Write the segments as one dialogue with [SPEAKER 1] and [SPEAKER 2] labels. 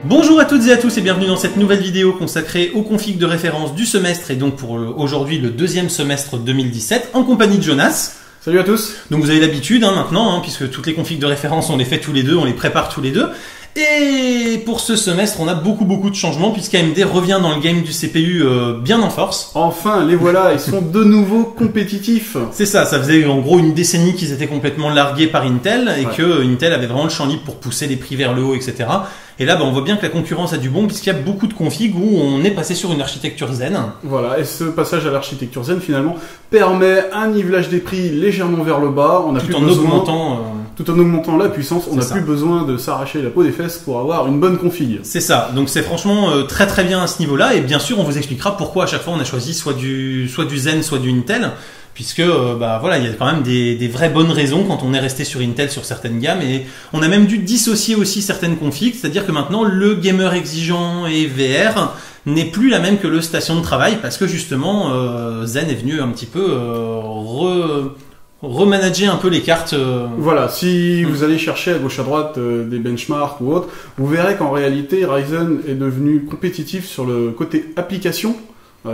[SPEAKER 1] Bonjour à toutes et à tous et bienvenue dans cette nouvelle vidéo consacrée aux configs de référence du semestre et donc pour aujourd'hui le deuxième semestre 2017 en compagnie de Jonas.
[SPEAKER 2] Salut à tous.
[SPEAKER 1] Donc vous avez l'habitude maintenant, puisque toutes les configs de référence on les fait tous les deux, on les prépare tous les deux. Et pour ce semestre on a beaucoup de changements puisqu'AMD revient dans le game du CPU bien en force.
[SPEAKER 2] Enfin les voilà, ils sont de nouveau compétitifs.
[SPEAKER 1] C'est ça faisait en gros une décennie qu'ils étaient complètement largués par Intel et que Intel avait vraiment le champ libre pour pousser les prix vers le haut, etc. Et là, on voit bien que la concurrence a du bon, puisqu'il y a beaucoup de configs où on est passé sur une architecture Zen.
[SPEAKER 2] Voilà, et ce passage à l'architecture Zen, finalement, permet un nivelage des prix légèrement vers le bas. On a
[SPEAKER 1] tout en
[SPEAKER 2] augmentant la puissance, on n'a plus besoin de s'arracher la peau des fesses pour avoir une bonne config.
[SPEAKER 1] C'est ça, donc c'est franchement très bien à ce niveau-là, et bien sûr, on vous expliquera pourquoi à chaque fois on a choisi soit du Zen, soit du Intel. Puisque voilà, il y a quand même des vraies bonnes raisons quand on est resté sur Intel sur certaines gammes et on a même dû dissocier aussi certaines configs, c'est-à-dire que maintenant le gamer exigeant et VR n'est plus la même que le station de travail parce que justement Zen est venu un petit peu remanager un peu les cartes.
[SPEAKER 2] Voilà, si vous allez chercher à gauche à droite des benchmarks ou autres, vous verrez qu'en réalité Ryzen est devenu compétitif sur le côté application.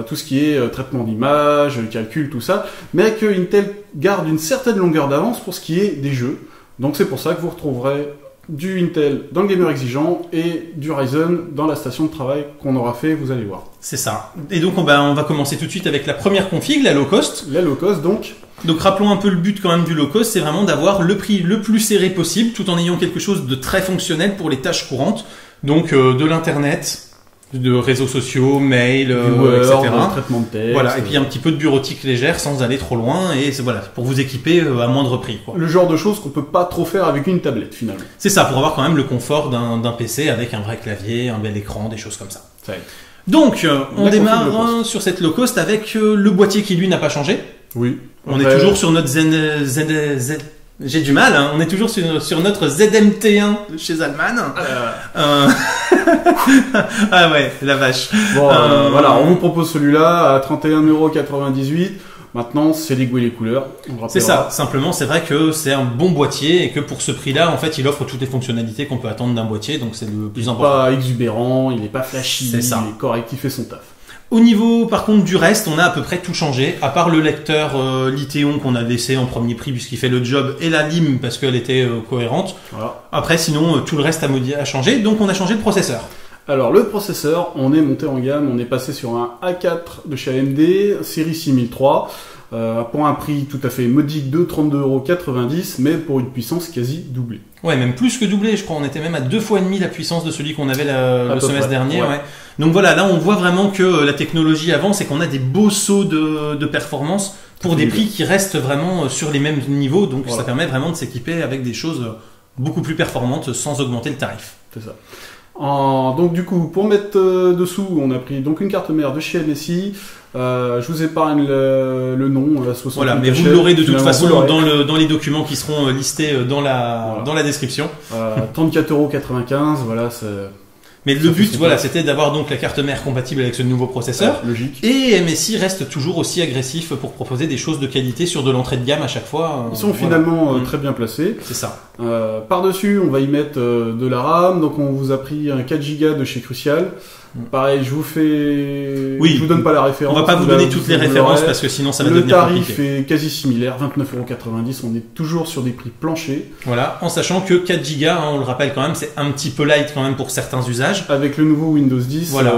[SPEAKER 2] Tout ce qui est traitement d'image, calcul, tout ça, mais que Intel garde une certaine longueur d'avance pour ce qui est des jeux. Donc c'est pour ça que vous retrouverez du Intel dans le gamer exigeant et du Ryzen dans la station de travail qu'on aura fait, vous allez voir.
[SPEAKER 1] C'est ça. Et donc on va commencer tout de suite avec la première config, la low cost.
[SPEAKER 2] La low cost donc.
[SPEAKER 1] Donc rappelons un peu le but quand même du low cost, c'est vraiment d'avoir le prix le plus serré possible tout en ayant quelque chose de très fonctionnel pour les tâches courantes. Donc de l'internet, de réseaux sociaux, mail, etc.
[SPEAKER 2] Traitement de texte.
[SPEAKER 1] Voilà, et puis un petit peu de bureautique légère sans aller trop loin, et voilà, pour vous équiper à moindre prix, quoi.
[SPEAKER 2] Le genre de choses qu'on peut pas trop faire avec une tablette, finalement.
[SPEAKER 1] C'est ça, pour avoir quand même le confort d'un PC avec un vrai clavier, un bel écran, des choses comme ça. Donc, on démarre sur cette low cost avec le boîtier qui, lui, n'a pas changé.
[SPEAKER 2] Oui.
[SPEAKER 1] On est toujours sur notre j'ai du mal, hein. On est toujours sur notre ZMT1 de chez Zalman. Ah ouais, la vache.
[SPEAKER 2] Bon, voilà, on vous propose celui-là à 31,98 €. Maintenant, c'est les goûts et les couleurs.
[SPEAKER 1] C'est ça, simplement, c'est vrai que c'est un bon boîtier et que pour ce prix-là, en fait, il offre toutes les fonctionnalités qu'on peut attendre d'un boîtier, donc c'est le plus important.
[SPEAKER 2] Il n'est pas exubérant, il n'est pas flashy,
[SPEAKER 1] c'est ça.
[SPEAKER 2] Il est correct, il fait son taf.
[SPEAKER 1] Au niveau, par contre, du reste, on a à peu près tout changé, à part le lecteur Lithéon qu'on a laissé en premier prix puisqu'il fait le job, et la lime parce qu'elle était cohérente. Voilà. Après, sinon, tout le reste a changé, donc on a changé le processeur.
[SPEAKER 2] Alors, le processeur, on est monté en gamme, on est passé sur un A4 de chez AMD, série 6003, pour un prix tout à fait modique de 32,90 €, mais pour une puissance quasi doublée.
[SPEAKER 1] Ouais, même plus que doublée, je crois. On était même à 2,5 fois la puissance de celui qu'on avait le semestre dernier. Ouais. Donc voilà, là on voit vraiment que la technologie avance et qu'on a des beaux sauts de performance pour des prix qui restent vraiment sur les mêmes niveaux. Donc ça permet vraiment de s'équiper avec des choses beaucoup plus performantes sans augmenter le tarif.
[SPEAKER 2] C'est ça. Donc du coup, pour mettre dessous, on a pris donc une carte mère de chez MSI. Je vous épargne le nom, 60.
[SPEAKER 1] Voilà, mais vous l'aurez de toute façon dans les documents qui seront listés dans la description.
[SPEAKER 2] 34,95 €, voilà.
[SPEAKER 1] Mais le but, voilà, c'était d'avoir donc la carte mère compatible avec ce nouveau processeur.
[SPEAKER 2] Logique.
[SPEAKER 1] Et MSI reste toujours aussi agressif pour proposer des choses de qualité sur de l'entrée de gamme à chaque fois.
[SPEAKER 2] Ils sont finalement très bien placés.
[SPEAKER 1] C'est ça.
[SPEAKER 2] Par-dessus, on va y mettre de la RAM. Donc on vous a pris un 4 Go de chez Crucial. Pareil, je vous donne pas la référence.
[SPEAKER 1] On va pas vous donner toutes les références parce que sinon ça va devenir compliqué.
[SPEAKER 2] Le tarif est quasi similaire, 29,90 €. On est toujours sur des prix planchers.
[SPEAKER 1] Voilà, en sachant que 4 Go, on le rappelle quand même, c'est un petit peu light quand même pour certains usages.
[SPEAKER 2] Avec le nouveau Windows 10,
[SPEAKER 1] voilà.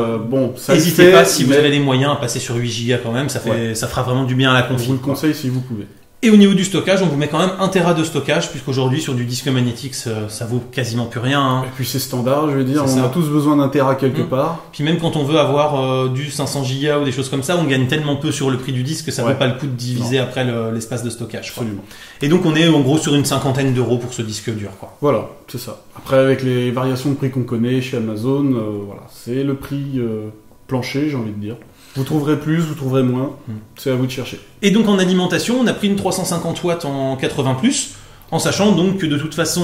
[SPEAKER 2] Ça
[SPEAKER 1] n'hésitez pas si vous avez les moyens à passer sur 8 Go quand même, ça fera vraiment du bien à la config.
[SPEAKER 2] Je vous le conseille si vous pouvez.
[SPEAKER 1] Et au niveau du stockage, on vous met quand même 1 Tera de stockage, puisqu'aujourd'hui sur du disque magnétique, ça vaut quasiment plus rien. Hein.
[SPEAKER 2] Et puis c'est standard, je veux dire, on a tous besoin d'un Tera quelque part.
[SPEAKER 1] Puis même quand on veut avoir du 500 Go ou des choses comme ça, on gagne tellement peu sur le prix du disque que ça vaut pas le coup de diviser après l'espace de stockage.
[SPEAKER 2] Absolument.
[SPEAKER 1] Et donc on est en gros sur une 50aine d'euros pour ce disque dur, quoi.
[SPEAKER 2] Voilà, c'est ça. Après avec les variations de prix qu'on connaît chez Amazon, voilà, c'est le prix plancher, j'ai envie de dire. Vous trouverez plus, vous trouverez moins, c'est à vous de chercher.
[SPEAKER 1] Et donc en alimentation, on a pris une 350 watts en 80+, en sachant donc que de toute façon,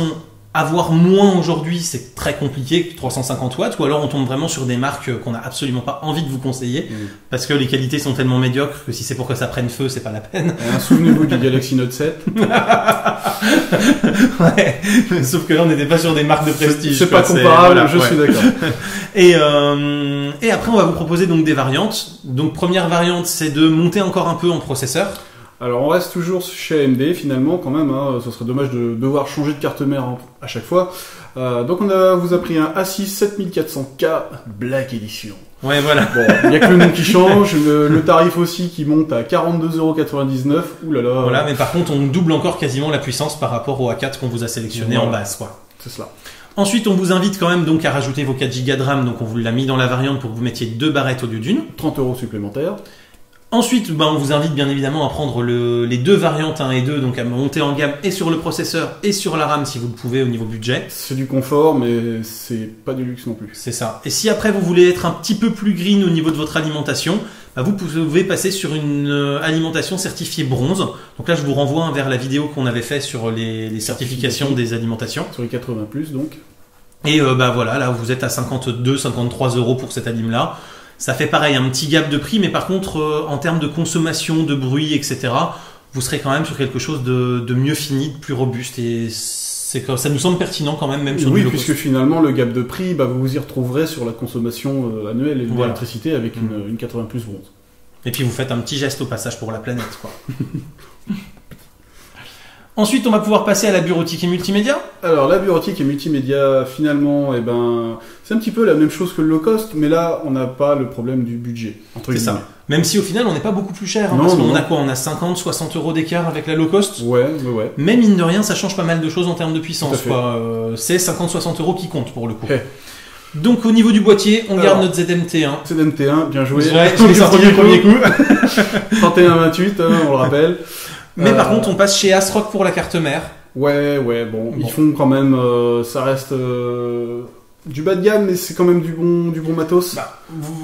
[SPEAKER 1] avoir moins aujourd'hui, c'est très compliqué que 350 watts, ou alors on tombe vraiment sur des marques qu'on n'a absolument pas envie de vous conseiller, parce que les qualités sont tellement médiocres que si c'est pour que ça prenne feu, c'est pas la peine.
[SPEAKER 2] Souvenez-vous du Galaxy Note 7.
[SPEAKER 1] Ouais, sauf que là on n'était pas sur des marques de prestige.
[SPEAKER 2] C'est pas
[SPEAKER 1] quoi,
[SPEAKER 2] comparable,
[SPEAKER 1] voilà,
[SPEAKER 2] je
[SPEAKER 1] ouais.
[SPEAKER 2] suis d'accord.
[SPEAKER 1] Et après on va vous proposer donc des variantes. Donc première variante, c'est de monter encore un peu en processeur.
[SPEAKER 2] Alors on reste toujours chez AMD finalement quand même, hein, ce serait dommage de devoir changer de carte mère à chaque fois. Donc vous a pris un A6 7400K Black Edition.
[SPEAKER 1] Ouais, voilà.
[SPEAKER 2] Bon, il n'y a que le nom qui change, le tarif aussi qui monte à 42,99€. Ouh là là.
[SPEAKER 1] Voilà, mais par contre on double encore quasiment la puissance par rapport au A4 qu'on vous a sélectionné
[SPEAKER 2] Voilà.
[SPEAKER 1] en base, quoi.
[SPEAKER 2] C'est cela.
[SPEAKER 1] Ensuite, on vous invite quand même donc à rajouter vos 4 Go de RAM, donc on vous l'a mis dans la variante pour que vous mettiez 2 barrettes au lieu d'une.
[SPEAKER 2] 30€ supplémentaires.
[SPEAKER 1] Ensuite, on vous invite bien évidemment à prendre les deux variantes 1 et 2, donc à monter en gamme et sur le processeur et sur la RAM si vous le pouvez au niveau budget.
[SPEAKER 2] C'est du confort, mais c'est pas du luxe non plus.
[SPEAKER 1] C'est ça. Et si après vous voulez être un petit peu plus green au niveau de votre alimentation, vous pouvez passer sur une alimentation certifiée bronze. Donc là, je vous renvoie vers la vidéo qu'on avait fait sur les certifications des alimentations.
[SPEAKER 2] Sur les 80+, donc.
[SPEAKER 1] Et voilà, là vous êtes à 52-53€ pour cette alim-là. Ça fait pareil, un petit gap de prix, mais par contre, en termes de consommation, de bruit, etc., vous serez quand même sur quelque chose de mieux fini, de plus robuste. Et ça nous semble pertinent quand même sur
[SPEAKER 2] oui,
[SPEAKER 1] du low
[SPEAKER 2] puisque
[SPEAKER 1] cost.
[SPEAKER 2] finalement, le gap de prix, vous vous y retrouverez sur la consommation annuelle et
[SPEAKER 1] Voilà.
[SPEAKER 2] l'électricité avec une 80+ bronze.
[SPEAKER 1] Et puis vous faites un petit geste au passage pour la planète, quoi. Ensuite, on va pouvoir passer à la bureautique et multimédia.
[SPEAKER 2] Alors, la bureautique et multimédia, finalement, c'est un petit peu la même chose que le low cost, mais là, on n'a pas le problème du budget.
[SPEAKER 1] C'est ça. Même si au final, on n'est pas beaucoup plus cher.
[SPEAKER 2] Non,
[SPEAKER 1] parce qu'on
[SPEAKER 2] non.
[SPEAKER 1] a quoi? On a 50-60€ d'écart avec la low cost.
[SPEAKER 2] Ouais.
[SPEAKER 1] Mais mine de rien, ça change pas mal de choses en termes de puissance,
[SPEAKER 2] Tout à fait.
[SPEAKER 1] quoi. C'est 50-60€ qui comptent pour le coup.
[SPEAKER 2] Hey.
[SPEAKER 1] Donc au niveau du boîtier, on garde
[SPEAKER 2] Alors,
[SPEAKER 1] notre ZMT1.
[SPEAKER 2] C'est d'MT1, bien joué.
[SPEAKER 1] Ouais, je l'ai sorti du premier coup.
[SPEAKER 2] 3128, on le rappelle.
[SPEAKER 1] Mais par contre, on passe chez ASRock pour la carte mère.
[SPEAKER 2] Ouais, bon, ils font quand même, ça reste du bas de gamme, mais c'est quand même du bon matos.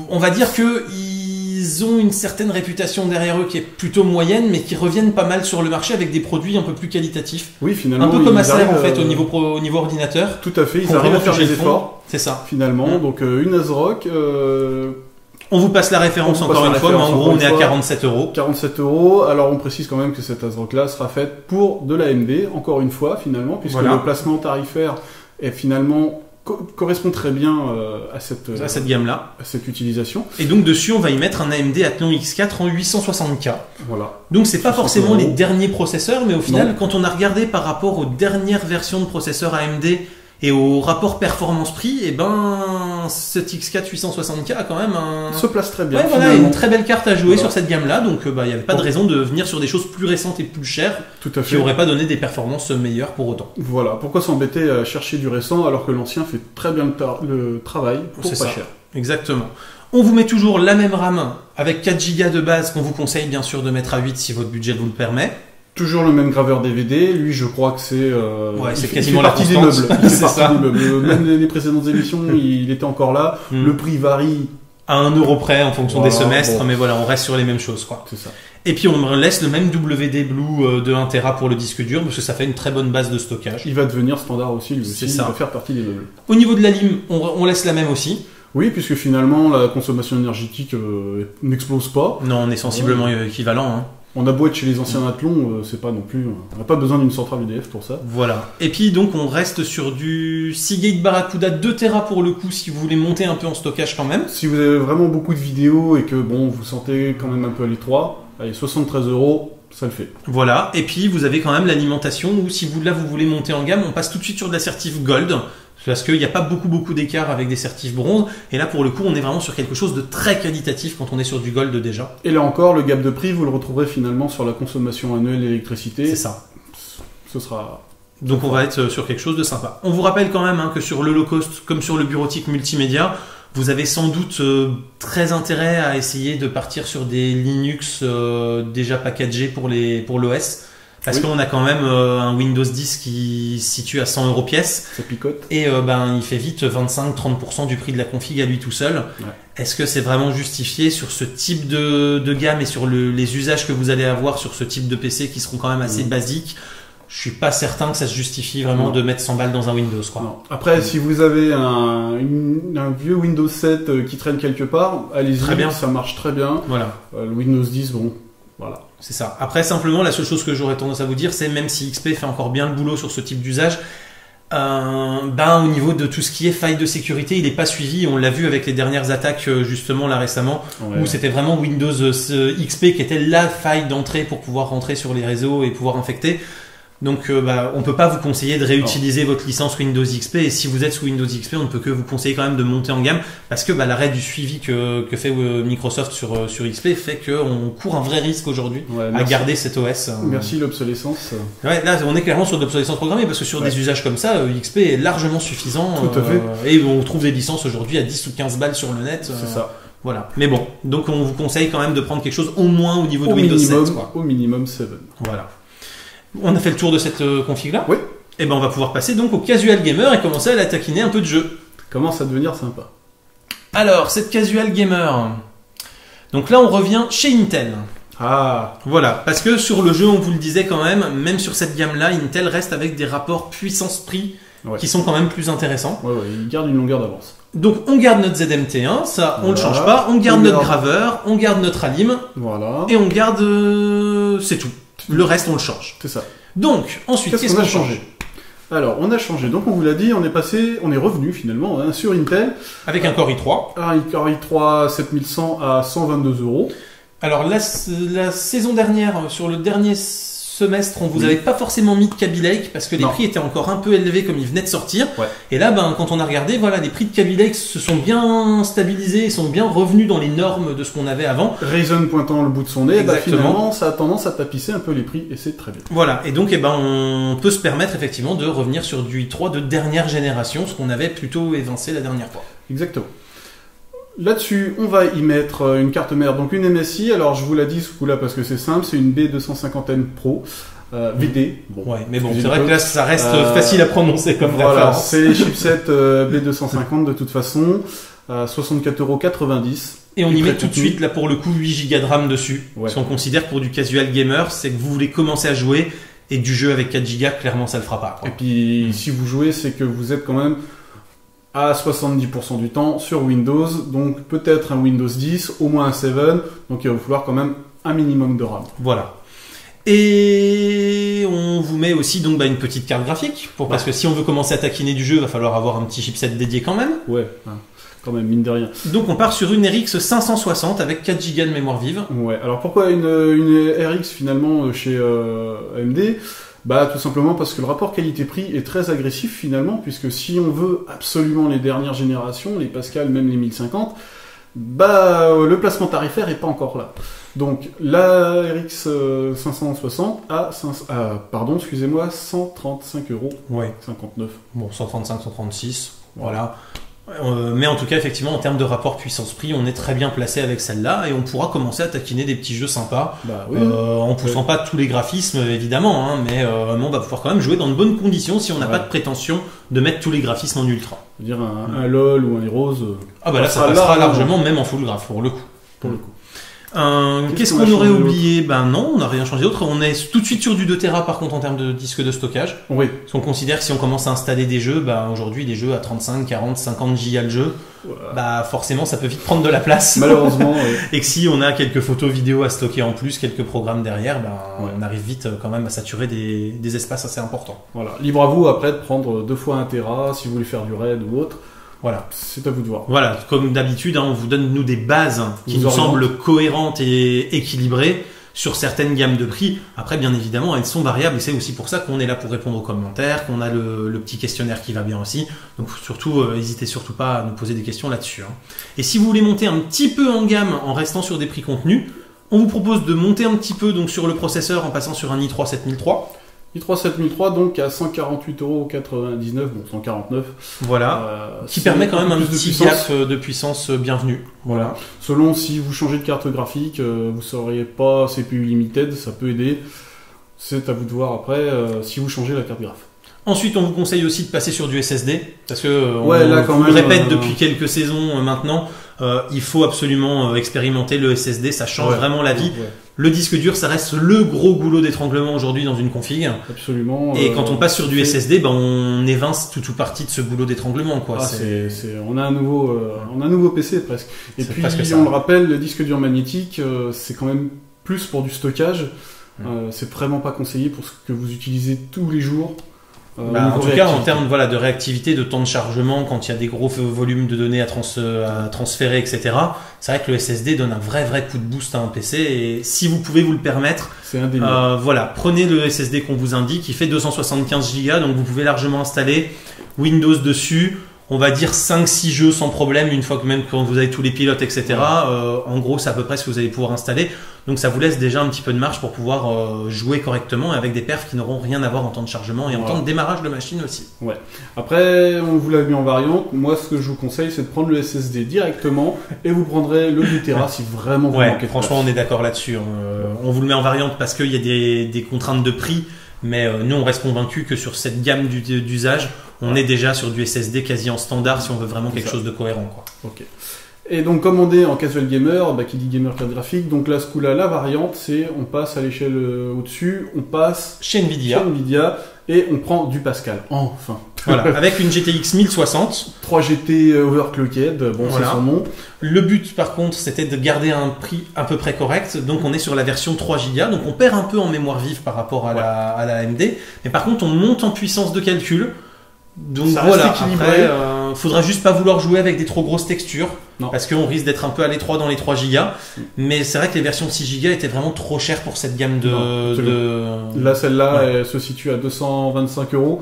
[SPEAKER 1] On va dire que ils ont une certaine réputation derrière eux qui est plutôt moyenne, mais qui reviennent pas mal sur le marché avec des produits un peu plus qualitatifs.
[SPEAKER 2] Oui, finalement.
[SPEAKER 1] Un peu comme
[SPEAKER 2] ils
[SPEAKER 1] Acer
[SPEAKER 2] arrivent,
[SPEAKER 1] en fait au niveau ordinateur.
[SPEAKER 2] Tout à fait, ils
[SPEAKER 1] Pour
[SPEAKER 2] arrivent à
[SPEAKER 1] vraiment
[SPEAKER 2] faire
[SPEAKER 1] toucher
[SPEAKER 2] des
[SPEAKER 1] le fond.
[SPEAKER 2] efforts,
[SPEAKER 1] C'est ça.
[SPEAKER 2] finalement. Donc une ASRock,
[SPEAKER 1] On vous passe la référence
[SPEAKER 2] On vous
[SPEAKER 1] encore
[SPEAKER 2] passe
[SPEAKER 1] une
[SPEAKER 2] la
[SPEAKER 1] fois, mais en
[SPEAKER 2] référence
[SPEAKER 1] gros on
[SPEAKER 2] encore
[SPEAKER 1] est à
[SPEAKER 2] une fois.
[SPEAKER 1] 47€.
[SPEAKER 2] 47€. Alors on précise quand même que cette ASRock là sera faite pour de l'AMD, encore une fois, finalement, puisque
[SPEAKER 1] Voilà.
[SPEAKER 2] le placement tarifaire est finalement correspond très bien à
[SPEAKER 1] À cette gamme-là.
[SPEAKER 2] à cette utilisation.
[SPEAKER 1] Et donc dessus, on va y mettre un AMD Athlon X4 en 860K.
[SPEAKER 2] Voilà.
[SPEAKER 1] Donc c'est pas
[SPEAKER 2] 60
[SPEAKER 1] forcément les
[SPEAKER 2] euros.
[SPEAKER 1] derniers processeurs, mais au final,
[SPEAKER 2] Non.
[SPEAKER 1] quand on a regardé par rapport aux dernières versions de processeurs AMD et au rapport performance-prix, cet X4 860K a quand même
[SPEAKER 2] Se place très bien.
[SPEAKER 1] Ouais, voilà,
[SPEAKER 2] finalement.
[SPEAKER 1] une très belle carte à jouer
[SPEAKER 2] Voilà.
[SPEAKER 1] sur cette gamme-là, donc il n'y avait pas de
[SPEAKER 2] Bon.
[SPEAKER 1] raison de venir sur des choses plus récentes et plus chères
[SPEAKER 2] Tout à
[SPEAKER 1] qui
[SPEAKER 2] fait.
[SPEAKER 1] n'auraient pas donné des performances meilleures pour autant.
[SPEAKER 2] Voilà, pourquoi s'embêter à chercher du récent alors que l'ancien fait très bien le travail pour
[SPEAKER 1] C'est
[SPEAKER 2] pas
[SPEAKER 1] ça.
[SPEAKER 2] cher.
[SPEAKER 1] Exactement. On vous met toujours la même RAM avec 4 Go de base qu'on vous conseille bien sûr de mettre à 8 si votre budget vous le permet.
[SPEAKER 2] Toujours le même graveur DVD, lui je crois que c'est...
[SPEAKER 1] Ouais, c'est
[SPEAKER 2] il
[SPEAKER 1] quasiment
[SPEAKER 2] fait
[SPEAKER 1] la
[SPEAKER 2] partie des
[SPEAKER 1] constante.
[SPEAKER 2] meubles. Il fait
[SPEAKER 1] C'est
[SPEAKER 2] partie
[SPEAKER 1] ça.
[SPEAKER 2] des meubles. Même les précédentes émissions, il était encore là.
[SPEAKER 1] Mm.
[SPEAKER 2] Le prix varie,
[SPEAKER 1] À 1€ près en fonction
[SPEAKER 2] Voilà,
[SPEAKER 1] des semestres,
[SPEAKER 2] bon.
[SPEAKER 1] mais voilà, on reste sur les mêmes choses, quoi.
[SPEAKER 2] c'est ça.
[SPEAKER 1] Et puis on laisse le même WD Blue de 1TB pour le disque dur, parce que ça fait une très bonne base de stockage.
[SPEAKER 2] Il va devenir standard aussi, lui
[SPEAKER 1] C'est
[SPEAKER 2] aussi,
[SPEAKER 1] ça.
[SPEAKER 2] il va faire partie des meubles.
[SPEAKER 1] Au niveau de la lime, on laisse la même aussi.
[SPEAKER 2] Oui, puisque finalement la consommation énergétique n'explose pas.
[SPEAKER 1] Non, on est sensiblement équivalent. Hein.
[SPEAKER 2] On a beau être chez les anciens Athlon, c'est pas non plus... on n'a pas besoin d'une centrale EDF pour ça.
[SPEAKER 1] Voilà. Et puis donc on reste sur du Seagate Barracuda 2TB pour le coup, si vous voulez monter un peu en stockage quand même.
[SPEAKER 2] Si vous avez vraiment beaucoup de vidéos et que vous sentez quand même un peu à l'étroit, allez, 73€, ça le fait.
[SPEAKER 1] Voilà. Et puis vous avez quand même l'alimentation où si vous voulez monter en gamme, on passe tout de suite sur de l'assertif Gold. Parce qu'il n'y a pas beaucoup d'écart avec des certifs bronze. Et là, pour le coup, on est vraiment sur quelque chose de très qualitatif quand on est sur du gold déjà.
[SPEAKER 2] Et là encore, le gap de prix, vous le retrouverez finalement sur la consommation annuelle d'électricité.
[SPEAKER 1] C'est ça.
[SPEAKER 2] Ce sera...
[SPEAKER 1] Donc on va être sur quelque chose de sympa. On vous rappelle quand même que sur le low cost, comme sur le bureautique multimédia, vous avez sans doute très intérêt à essayer de partir sur des Linux déjà packagés pour l'OS. Parce
[SPEAKER 2] Oui.
[SPEAKER 1] qu'on a quand même un Windows 10 qui se situe à 1€ pièce.
[SPEAKER 2] Ça picote.
[SPEAKER 1] Et il fait vite 25-30% du prix de la config à lui tout seul.
[SPEAKER 2] Ouais.
[SPEAKER 1] Est-ce que c'est vraiment justifié sur ce type de gamme et sur les usages que vous allez avoir sur ce type de PC qui seront quand même assez basiques? Je suis pas certain que ça se justifie vraiment
[SPEAKER 2] Non.
[SPEAKER 1] de mettre 100 balles dans un Windows, quoi.
[SPEAKER 2] Non. Après, si vous avez un vieux Windows 7 qui traîne quelque part, allez-y,
[SPEAKER 1] Très bien.
[SPEAKER 2] ça marche très bien.
[SPEAKER 1] Voilà.
[SPEAKER 2] Le Windows 10, voilà.
[SPEAKER 1] C'est ça. Après, simplement, la seule chose que j'aurais tendance à vous dire, c'est même si XP fait encore bien le boulot sur ce type d'usage, au niveau de tout ce qui est faille de sécurité, il n'est pas suivi. On l'a vu avec les dernières attaques justement là récemment, où c'était vraiment Windows XP qui était la faille d'entrée pour pouvoir rentrer sur les réseaux et pouvoir infecter. Donc on peut pas vous conseiller de réutiliser votre licence Windows XP, et si vous êtes sous Windows XP, on ne peut que vous conseiller quand même de monter en gamme, parce que l'arrêt du suivi que fait Microsoft sur XP fait qu'on court un vrai risque aujourd'hui à garder cet OS.
[SPEAKER 2] Merci l'obsolescence.
[SPEAKER 1] Ouais, là on est clairement sur de l'obsolescence programmée, parce que sur des usages comme ça, XP est largement suffisant.
[SPEAKER 2] Tout à fait.
[SPEAKER 1] Et on trouve des licences aujourd'hui à 10 ou 15 balles sur le net.
[SPEAKER 2] C'est ça.
[SPEAKER 1] Voilà. Mais bon, donc on vous conseille quand même de prendre quelque chose au moins au niveau de Windows 7. Quoi.
[SPEAKER 2] Au minimum 7.
[SPEAKER 1] Voilà. On a fait le tour de cette config-là.
[SPEAKER 2] Oui.
[SPEAKER 1] Et on va pouvoir passer donc au casual gamer et commencer à la taquiner un peu de jeu.
[SPEAKER 2] Commence à devenir sympa.
[SPEAKER 1] Alors, cette casual gamer. Donc là, on revient chez Intel.
[SPEAKER 2] Ah.
[SPEAKER 1] Voilà, parce que sur le jeu, on vous le disait quand même sur cette gamme-là, Intel reste avec des rapports puissance-prix qui sont quand même plus intéressants.
[SPEAKER 2] Ouais, il garde une longueur d'avance.
[SPEAKER 1] Donc on garde notre ZMT1, ça on le change pas, on garde notre graveur, on garde notre alim,
[SPEAKER 2] et
[SPEAKER 1] on garde... c'est tout. Le reste, on le change.
[SPEAKER 2] C'est ça.
[SPEAKER 1] Donc, ensuite, qu'est-ce qu'on a changé ?
[SPEAKER 2] Alors, on a changé. Donc, on vous l'a dit, on est revenu finalement sur Intel.
[SPEAKER 1] Avec un Core i3.
[SPEAKER 2] Un Core i3 7100 à 122 €.
[SPEAKER 1] Alors, la saison dernière, sur le dernier semestre, on vous avait pas forcément mis de Kaby Lake parce que les prix étaient encore un peu élevés comme ils venaient de sortir. Ouais. Et là, quand on a regardé, les prix de Kaby Lake se sont bien stabilisés, ils sont bien revenus dans les normes de ce qu'on avait avant.
[SPEAKER 2] Ryzen pointant le bout de son nez, finalement, ça a tendance à tapisser un peu les prix et c'est très bien.
[SPEAKER 1] Voilà. Et donc, on peut se permettre effectivement de revenir sur du i3 de dernière génération, ce qu'on avait plutôt évincé la dernière fois.
[SPEAKER 2] Exactement. Là-dessus, on va y mettre une carte mère, donc une MSI. Alors, je vous l'ai dit ce coup-là parce que c'est simple, c'est une B250N Pro VD.
[SPEAKER 1] Bon, ouais, mais bon, c'est vrai que là, ça reste facile à prononcer comme référence.
[SPEAKER 2] C'est les chipsets B250 de toute façon, 64,90 €.
[SPEAKER 1] Et on y met tout de suite, là, pour le coup, 8 Go de RAM dessus. Ouais. Parce qu'on considère que pour du casual gamer, c'est que vous voulez commencer à jouer, et du jeu avec 4 Go, clairement, ça le fera pas. Quoi.
[SPEAKER 2] Et puis, si vous jouez, c'est que vous êtes quand même à 70% du temps sur Windows, donc peut-être un Windows 10, au moins un 7, donc il va vous falloir quand même un minimum de RAM.
[SPEAKER 1] Voilà. Et on vous met aussi donc une petite carte graphique, parce que si on veut commencer à taquiner du jeu, il va falloir avoir un petit chipset dédié quand même.
[SPEAKER 2] Ouais, quand même, mine de rien.
[SPEAKER 1] Donc on part sur une RX 560 avec 4 Go de mémoire vive.
[SPEAKER 2] Ouais, alors pourquoi une RX finalement chez AMD ? Tout simplement parce que le rapport qualité-prix est très agressif finalement, puisque si on veut absolument les dernières générations, les Pascal, même les 1050, le placement tarifaire est pas encore là. Donc la RX 560 à 135 €.
[SPEAKER 1] Ouais.
[SPEAKER 2] 59.
[SPEAKER 1] Bon, 135, 136, voilà. Mais en tout cas, effectivement, en termes de rapport puissance-prix, on est très bien placé avec celle-là et on pourra commencer à taquiner des petits jeux sympas en poussant pas tous les graphismes, évidemment, mais on va pouvoir quand même jouer dans de bonnes conditions si on n'a pas de prétention de mettre tous les graphismes en ultra.
[SPEAKER 2] C'est-à-dire un LOL ou un Heroes.
[SPEAKER 1] Là, ça passera largement, même en full graph, pour le coup. Qu'est-ce qu'on aurait oublié ? Non, on n'a rien changé d'autre. On est tout de suite sur du 2 Tera par contre en termes de disque de stockage.
[SPEAKER 2] Oui.
[SPEAKER 1] Parce qu'on considère que si on commence à installer des jeux, aujourd'hui des jeux à 35, 40, 50 Go le jeu, forcément ça peut vite prendre de la place.
[SPEAKER 2] Malheureusement. Oui.
[SPEAKER 1] Et que si on a quelques photos vidéo à stocker en plus, quelques programmes derrière, on arrive vite quand même à saturer des espaces assez importants.
[SPEAKER 2] Voilà. Libre à vous après de prendre 2 fois 1 Tera si vous voulez faire du RAID ou autre.
[SPEAKER 1] Voilà.
[SPEAKER 2] C'est à vous de voir.
[SPEAKER 1] Voilà, comme d'habitude, on vous donne des bases qui nous semblent cohérentes et équilibrées sur certaines gammes de prix. Après, bien évidemment, elles sont variables et c'est aussi pour ça qu'on est là pour répondre aux commentaires, qu'on a le petit questionnaire qui va bien aussi. Donc surtout, n'hésitez surtout pas à nous poser des questions là-dessus. Et si vous voulez monter un petit peu en gamme en restant sur des prix contenus, on vous propose de monter un petit peu donc sur le processeur en passant sur un i3 7003.
[SPEAKER 2] i3 7003 donc à 148,99 €, 149.
[SPEAKER 1] Voilà, qui permet quand même un petit gap de puissance bienvenue. Voilà.
[SPEAKER 2] Selon si vous changez de carte graphique, vous ne seriez pas CPU limited, ça peut aider. C'est à vous de voir après si vous changez la carte graphique.
[SPEAKER 1] Ensuite, on vous conseille aussi de passer sur du SSD, parce que on le répète depuis quelques saisons maintenant, il faut absolument expérimenter le SSD, ça change vraiment la vie. Ouais. Le disque dur, ça reste le gros goulot d'étranglement aujourd'hui dans une config.
[SPEAKER 2] Absolument.
[SPEAKER 1] Et quand on passe sur du SSD, on évince tout ou partie de ce goulot d'étranglement, quoi.
[SPEAKER 2] On a un nouveau PC presque. Et puis, on le rappelle, le disque dur magnétique, c'est quand même plus pour du stockage. C'est vraiment pas conseillé pour ce que vous utilisez tous les jours.
[SPEAKER 1] En tout cas, en termes de réactivité, de temps de chargement, quand il y a des gros volumes de données à transférer, etc., c'est vrai que le SSD donne un vrai coup de boost à un PC. Et si vous pouvez vous le permettre, prenez le SSD qu'on vous indique. Il fait 275 Go, donc vous pouvez largement installer Windows dessus. On va dire 5-6 jeux sans problème, une fois que même quand vous avez tous les pilotes, etc. En gros, c'est à peu près ce que vous allez pouvoir installer. Donc ça vous laisse déjà un petit peu de marge pour pouvoir jouer correctement et avec des perfs qui n'auront rien à voir en temps de chargement et en temps de démarrage de machine aussi.
[SPEAKER 2] Ouais. Après, on vous l'a mis en variante. Moi, ce que je vous conseille, c'est de prendre le SSD directement et vous prendrez le 2 Tera si vraiment vous manquez de
[SPEAKER 1] franchement,
[SPEAKER 2] place.
[SPEAKER 1] on est d'accord là-dessus. On vous le met en variante parce qu'il y a des contraintes de prix. Mais nous, on reste convaincus que sur cette gamme d'usage, on est déjà sur du SSD quasi en standard si on veut vraiment quelque chose de cohérent, quoi.
[SPEAKER 2] Ok. Et donc, comme on est en casual gamer, qui dit gamer carte graphique, donc là, ce coup-là, la variante, c'est on passe à l'échelle au-dessus, on passe
[SPEAKER 1] chez Nvidia
[SPEAKER 2] et on prend du Pascal. Enfin.
[SPEAKER 1] Voilà, avec une GTX 1060.
[SPEAKER 2] 3 GT overclocked, c'est son nom.
[SPEAKER 1] Le but, par contre, c'était de garder un prix à peu près correct. Donc, on est sur la version 3 Go. Donc, on perd un peu en mémoire vive par rapport à la AMD. Mais par contre, on monte en puissance de calcul. Donc,
[SPEAKER 2] ça reste équilibré.
[SPEAKER 1] Après, faudra juste pas vouloir jouer avec des trop grosses textures. Non. Parce qu'on risque d'être un peu à l'étroit dans les 3 Go. Mais c'est vrai que les versions 6 Go étaient vraiment trop chères pour cette gamme
[SPEAKER 2] Là, celle-là, elle se situe à 225 €.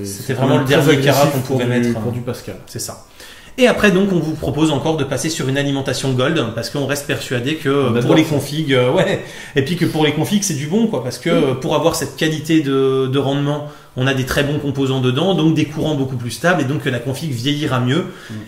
[SPEAKER 1] C'était vraiment le dernier carat qu'on pouvait mettre
[SPEAKER 2] pour du Pascal.
[SPEAKER 1] C'est ça. Et après, donc, on vous propose encore de passer sur une alimentation Gold parce qu'on reste persuadé que pour les configs, et puis que pour les configs, c'est du bon, quoi, parce que pour avoir cette qualité de rendement, on a des très bons composants dedans, donc des courants beaucoup plus stables, et donc la config vieillira mieux.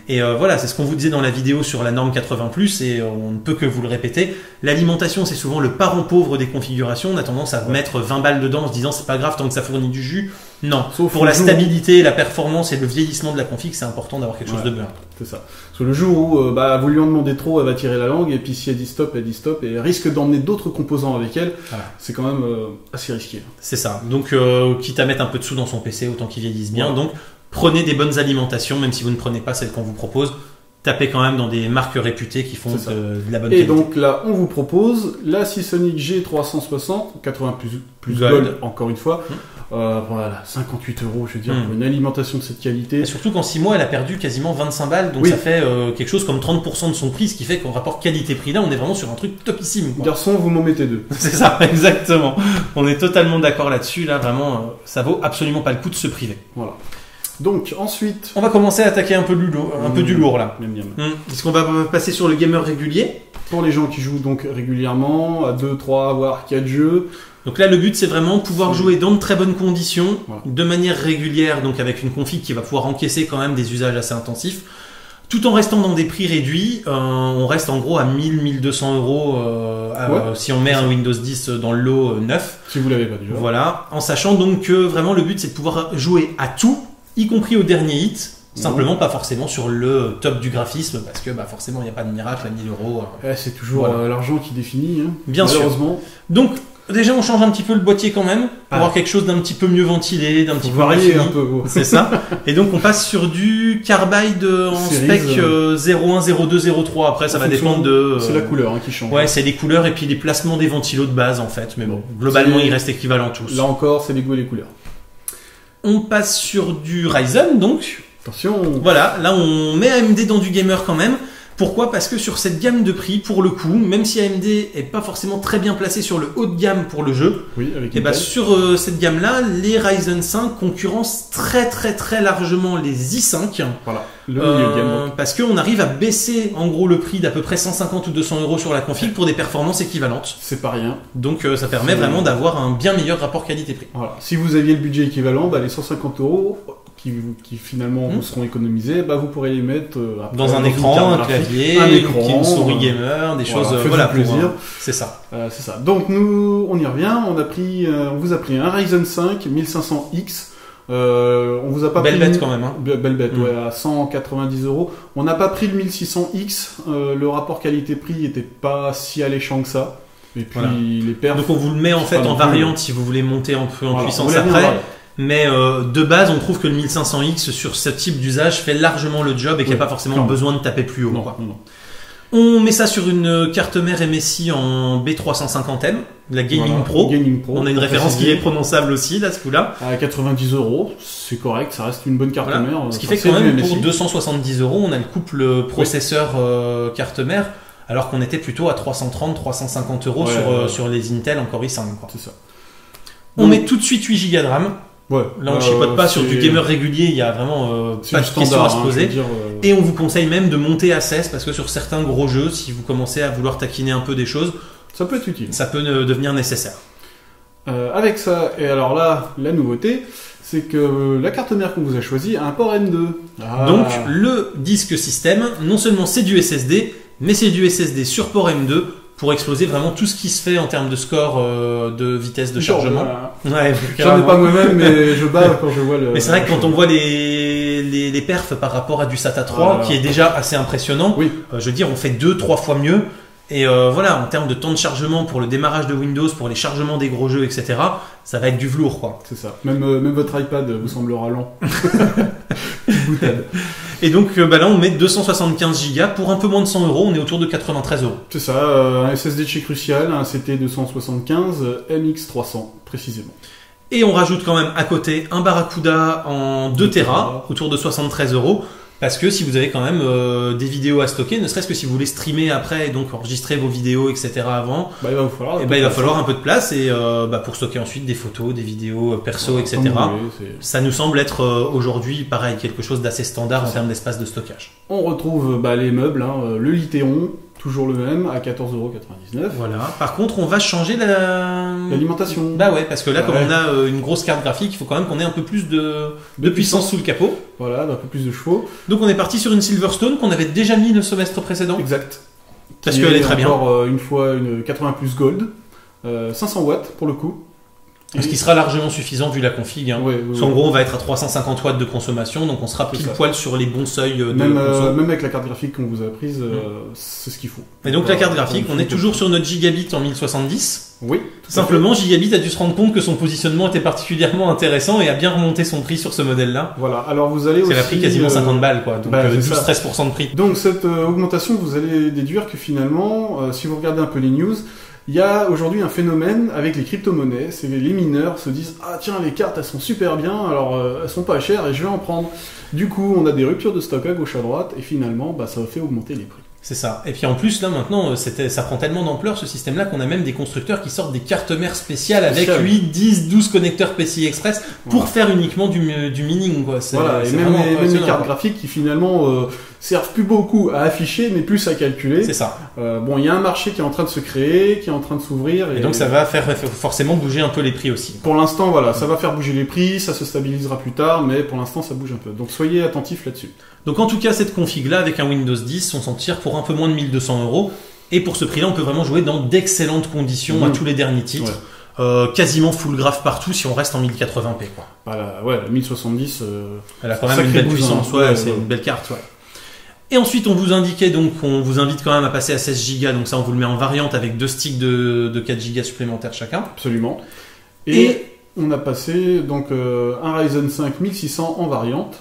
[SPEAKER 1] Et c'est ce qu'on vous disait dans la vidéo sur la norme 80+, et on ne peut que vous le répéter. L'alimentation, c'est souvent le parent pauvre des configurations. On a tendance à mettre 20 balles dedans en se disant c'est pas grave tant que ça fournit du jus. Non, sauf pour la stabilité, la performance et le vieillissement de la config, c'est important d'avoir quelque chose de bien.
[SPEAKER 2] C'est ça. Sur le jour où vous lui en demandez trop, elle va tirer la langue, et puis si elle dit stop, et elle risque d'emmener d'autres composants avec elle. C'est quand même assez risqué.
[SPEAKER 1] C'est ça. Donc, quitte à mettre un peu de sous dans son PC, autant qu'il vieillisse bien. Donc, prenez des bonnes alimentations, même si vous ne prenez pas celles qu'on vous propose. Tapez quand même dans des marques réputées qui font de la bonne qualité.
[SPEAKER 2] Et donc là, on vous propose la Seasonic G360, 80 plus Gold, encore une fois. 58 €, je veux dire, pour une alimentation de cette qualité.
[SPEAKER 1] Et surtout qu'en 6 mois, elle a perdu quasiment 25 balles, donc ça fait quelque chose comme 30% de son prix, ce qui fait qu'en rapport qualité-prix, là, on est vraiment sur un truc topissime, quoi.
[SPEAKER 2] Garçon, vous m'en mettez 2.
[SPEAKER 1] C'est ça, exactement. On est totalement d'accord là-dessus, là, vraiment, ça vaut absolument pas le coup de se priver.
[SPEAKER 2] Voilà. Donc, ensuite...
[SPEAKER 1] On va commencer à attaquer un peu du lourd, là. Est-ce qu'on va passer sur le gamer régulier ?
[SPEAKER 2] Pour les gens qui jouent donc régulièrement, à 2, 3, voire 4 jeux...
[SPEAKER 1] Donc là, le but, c'est vraiment pouvoir jouer dans de très bonnes conditions, de manière régulière, donc avec une config qui va pouvoir encaisser quand même des usages assez intensifs, tout en restant dans des prix réduits. On reste en gros à 1000-1200 € si on met un Windows 10 dans le lot neuf.
[SPEAKER 2] Si vous l'avez pas déjà.
[SPEAKER 1] Voilà, en sachant donc que vraiment le but, c'est de pouvoir jouer à tout, y compris au dernier hit. Simplement pas forcément sur le top du graphisme parce que forcément il n'y a pas de miracle à 1000 €.
[SPEAKER 2] C'est toujours l'argent qui définit,
[SPEAKER 1] bien malheureusement. Sûr. Donc déjà on change un petit peu le boîtier quand même pour avoir quelque chose d'un petit peu mieux ventilé, d'un petit peu
[SPEAKER 2] varié un peu.
[SPEAKER 1] C'est ça. Et donc on passe sur du Carbide en spec 01, 02, 03. Après ça va dépendre de...
[SPEAKER 2] C'est la couleur qui change.
[SPEAKER 1] Ouais, c'est les couleurs et puis les placements des ventilos de base en fait. Mais bon, globalement ils restent équivalents tous.
[SPEAKER 2] Là encore c'est les goûts et les couleurs.
[SPEAKER 1] On passe sur du Ryzen donc.
[SPEAKER 2] Attention.
[SPEAKER 1] Voilà, là on met AMD dans du gamer quand même. Pourquoi ? Parce que sur cette gamme de prix, pour le coup, même si AMD est pas forcément très bien placé sur le haut de gamme pour le jeu, et sur cette gamme-là, les Ryzen 5 concurrencent très très très largement les i5.
[SPEAKER 2] Voilà, le milieu de gamme.
[SPEAKER 1] Parce qu'on arrive à baisser en gros le prix d'à peu près 150 ou 200 € sur la config pour des performances équivalentes.
[SPEAKER 2] C'est pas rien.
[SPEAKER 1] Donc ça permet vraiment d'avoir un bien meilleur rapport qualité-prix.
[SPEAKER 2] Voilà. Si vous aviez le budget équivalent, les 150 € qui finalement vous seront économisés, vous pourrez les mettre
[SPEAKER 1] dans un écran, un clavier, une souris gamer, des choses
[SPEAKER 2] plaisir.
[SPEAKER 1] C'est ça.
[SPEAKER 2] C'est ça. Donc nous, on y revient. On vous a pris un Ryzen 5 1500X. On vous a pas
[SPEAKER 1] belle
[SPEAKER 2] pris
[SPEAKER 1] bête quand même.
[SPEAKER 2] Belle bête, à 190 €. On n'a pas pris le 1600X. Le rapport qualité-prix était pas si alléchant que ça. Et puis les perfs.
[SPEAKER 1] Donc on vous le met en fait en variante si vous voulez monter un peu en puissance après. Mais de base, on trouve que le 1500X sur ce type d'usage fait largement le job et qu'il n'y a pas forcément besoin de taper plus haut.
[SPEAKER 2] Non.
[SPEAKER 1] On met ça sur une carte mère MSI en B350M, la Gaming Pro.
[SPEAKER 2] Gaming Pro.
[SPEAKER 1] On a une référence qui est prononçable aussi, là, ce coup-là.
[SPEAKER 2] À 90 €, c'est correct, ça reste une bonne carte mère.
[SPEAKER 1] Ce qui fait que quand même, pour 270 €, on a le couple processeur carte mère, alors qu'on était plutôt à 330-350 € sur les Intel en Core i5.
[SPEAKER 2] C'est ça.
[SPEAKER 1] On met tout de suite 8 Go de RAM.
[SPEAKER 2] Ouais.
[SPEAKER 1] Là, on ne chipote pas sur du gamer régulier, il y a vraiment pas de question à se poser. Et on vous conseille même de monter à 16 parce que sur certains gros jeux, si vous commencez à vouloir taquiner un peu des choses,
[SPEAKER 2] ça peut être utile.
[SPEAKER 1] Ça peut devenir nécessaire.
[SPEAKER 2] Avec ça, et alors là, la nouveauté, c'est que la carte mère qu'on vous a choisie a un port M2.
[SPEAKER 1] Donc le disque système, non seulement c'est du SSD, mais c'est du SSD sur port M2 pour exploser vraiment tout ce qui se fait en termes de score, de vitesse de chargement.
[SPEAKER 2] Ouais, j'en ai pas moi-même, mais je bats quand je vois le...
[SPEAKER 1] Mais c'est vrai que quand on voit les perfs par rapport à du SATA 3, qui est déjà assez impressionnant, je veux dire, on fait 2-3 fois mieux. Et voilà, en termes de temps de chargement pour le démarrage de Windows, pour les chargements des gros jeux, etc., ça va être du velours, quoi.
[SPEAKER 2] C'est ça. Même votre iPad vous semblera lent. Boutade.
[SPEAKER 1] Et donc là, on met 275 Go pour un peu moins de 100 €. On est autour de 93 €.
[SPEAKER 2] C'est ça. Un SSD de chez Crucial, un CT275 MX300 précisément.
[SPEAKER 1] Et on rajoute quand même à côté un Barracuda en 2 Tera, autour de 73 €. Parce que si vous avez quand même des vidéos à stocker, ne serait-ce que si vous voulez streamer après et donc enregistrer vos vidéos, etc. avant,
[SPEAKER 2] il va vous falloir
[SPEAKER 1] un peu de place et pour stocker ensuite des photos, des vidéos perso, etc. Ça nous semble être aujourd'hui, pareil, quelque chose d'assez standard en termes d'espace de stockage.
[SPEAKER 2] On retrouve les meubles, le Litéon, toujours le même, à 14,99 €.
[SPEAKER 1] Voilà. Par contre, on va changer
[SPEAKER 2] l'alimentation.
[SPEAKER 1] Bah ouais, parce que là, comme on a une grosse carte graphique, il faut quand même qu'on ait un peu plus de puissance sous le capot.
[SPEAKER 2] Voilà, un peu plus de chevaux.
[SPEAKER 1] Donc on est parti sur une Silverstone qu'on avait déjà mis le semestre précédent.
[SPEAKER 2] Exact.
[SPEAKER 1] Parce qu'elle est très bien.
[SPEAKER 2] Encore une fois une 80 plus Gold, 500 watts pour le coup.
[SPEAKER 1] Ce qui sera largement suffisant vu la config. Hein. En gros, on va être à 350 watts de consommation, donc on sera pile poil sur les bons seuils de
[SPEAKER 2] même avec la carte graphique qu'on vous a prise, c'est ce qu'il faut.
[SPEAKER 1] Et donc la carte graphique, on est toujours sur notre gigabit en 1070.
[SPEAKER 2] Oui.
[SPEAKER 1] Simplement, Gigabit a dû se rendre compte que son positionnement était particulièrement intéressant et a bien remonté son prix sur ce modèle-là.
[SPEAKER 2] Voilà. Alors vous allez aussi...
[SPEAKER 1] Ça a pris quasiment 50 balles, quoi. Donc 12-13% de prix.
[SPEAKER 2] Donc cette augmentation, vous allez déduire que finalement, si vous regardez un peu les news, il y a aujourd'hui un phénomène avec les crypto-monnaies, c'est les mineurs se disent « Ah tiens, les cartes, elles sont super bien, alors elles sont pas chères et je vais en prendre. » Du coup, on a des ruptures de stock à gauche à droite et finalement, ça fait augmenter les prix.
[SPEAKER 1] C'est ça. Et puis en plus, là maintenant, ça prend tellement d'ampleur ce système-là qu'on a même des constructeurs qui sortent des cartes mères spéciales avec 8, 10, 12 connecteurs PCI Express pour faire uniquement du mining, quoi.
[SPEAKER 2] Voilà, et même les cartes graphiques qui finalement servent plus beaucoup à afficher mais plus à calculer.
[SPEAKER 1] C'est ça.
[SPEAKER 2] Il y a un marché qui est en train de se créer, qui est en train de s'ouvrir.
[SPEAKER 1] Et donc ça va faire forcément bouger un peu les prix aussi.
[SPEAKER 2] Pour l'instant, voilà, ça va faire bouger les prix, ça se stabilisera plus tard, mais pour l'instant ça bouge un peu. Donc soyez attentifs là-dessus.
[SPEAKER 1] Donc en tout cas, cette config-là, avec un Windows 10, on s'en tire pour un peu moins de 1200 €. Et pour ce prix-là, on peut vraiment jouer dans d'excellentes conditions à tous les derniers titres. Ouais. Quasiment full graph partout si on reste en 1080p. Quoi.
[SPEAKER 2] La 1070...
[SPEAKER 1] elle a quand même une belle puissance, c'est une belle carte. Ouais. Et ensuite, on vous indiquait, donc, on vous invite quand même à passer à 16 Go. Donc ça, on vous le met en variante avec 2 sticks de 4 Go supplémentaires chacun.
[SPEAKER 2] Absolument. Et on a passé donc un Ryzen 5 1600 en variante.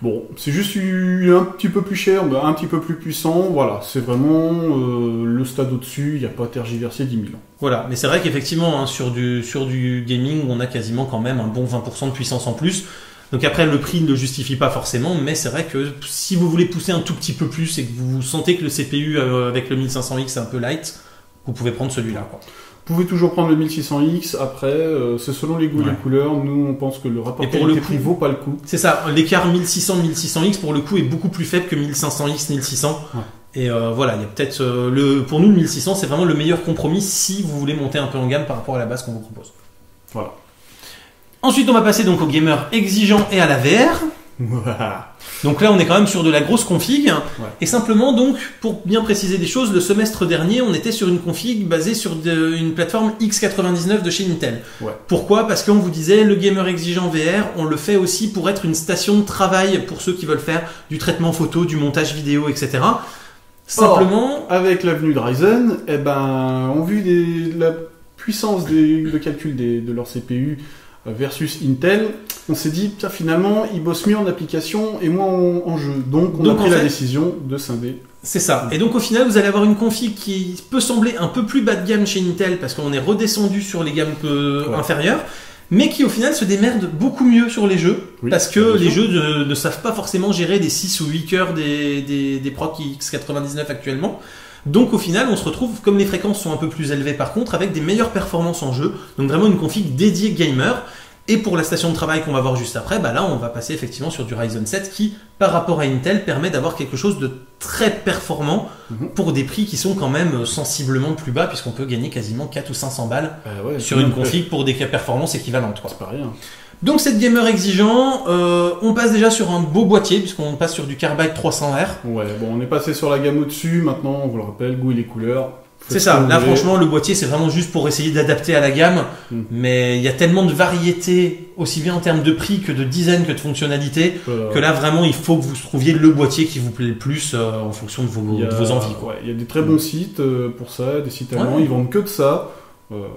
[SPEAKER 2] Bon, c'est juste un petit peu plus cher, mais un petit peu plus puissant. Voilà, c'est vraiment le stade au-dessus. Il n'y a pas à tergiverser 10 000 ans.
[SPEAKER 1] Voilà, mais c'est vrai qu'effectivement, sur du gaming, on a quasiment quand même un bon 20% de puissance en plus. Donc après, le prix ne le justifie pas forcément, mais c'est vrai que si vous voulez pousser un tout petit peu plus et que vous sentez que le CPU avec le 1500X est un peu light, vous pouvez prendre celui-là, quoi.
[SPEAKER 2] Vous pouvez toujours prendre le 1600X, après, c'est selon les goûts et les couleurs. Nous, on pense que le rapport qualité-prix vaut pas le coup.
[SPEAKER 1] C'est ça, l'écart 1600-1600X, pour le coup, est beaucoup plus faible que 1500X, 1600. Ouais. Et voilà, il y a peut-être... pour nous, le 1600, c'est vraiment le meilleur compromis si vous voulez monter un peu en gamme par rapport à la base qu'on vous propose.
[SPEAKER 2] Voilà.
[SPEAKER 1] Ensuite, on va passer donc aux gamers exigeants et à la VR. Donc là, on est quand même sur de la grosse config. Ouais. Et simplement, donc, pour bien préciser des choses, le semestre dernier, on était sur une config basée sur une plateforme x99 de chez Intel. Ouais. Pourquoi ? Parce qu'on vous disait, le gamer exigeant VR, on le fait aussi pour être une station de travail pour ceux qui veulent faire du traitement photo, du montage vidéo, etc. Simplement...
[SPEAKER 2] avec l'avenue de Ryzen, on vu la puissance de calcul de leur CPU versus Intel, on s'est dit, finalement, ils bossent mieux en application et moins en jeu. Donc, on a pris la décision de scinder
[SPEAKER 1] C'est ça. Et donc au final, vous allez avoir une config qui peut sembler un peu plus bas de gamme chez Intel parce qu'on est redescendu sur les gammes inférieures, mais qui au final se démerde beaucoup mieux sur les jeux parce que les jeux ne savent pas forcément gérer des 6 ou 8 cœurs des proc X99 actuellement. Donc au final, on se retrouve, comme les fréquences sont un peu plus élevées par contre, avec des meilleures performances en jeu. Donc vraiment une config dédiée gamer. Et pour la station de travail qu'on va voir juste après, là on va passer effectivement sur du Ryzen 7 qui, par rapport à Intel, permet d'avoir quelque chose de très performant pour des prix qui sont quand même sensiblement plus bas puisqu'on peut gagner quasiment 4 ou 500 balles sur une config pour des performances équivalentes.
[SPEAKER 2] C'est pas rien.
[SPEAKER 1] Donc cette gamer exigeant, on passe déjà sur un beau boîtier puisqu'on passe sur du Carbide 300R.
[SPEAKER 2] Ouais, bon on est passé sur la gamme au-dessus, maintenant on vous le rappelle, goût et les couleurs.
[SPEAKER 1] C'est ça, là franchement le boîtier c'est vraiment juste pour essayer d'adapter à la gamme, mais il y a tellement de variétés, aussi bien en termes de prix que de design que de fonctionnalité, que là vraiment il faut que vous trouviez le boîtier qui vous plaît le plus en fonction de vos envies.
[SPEAKER 2] Il y a des très bons sites pour ça, des sites allemands, ils vendent que de ça. Voilà.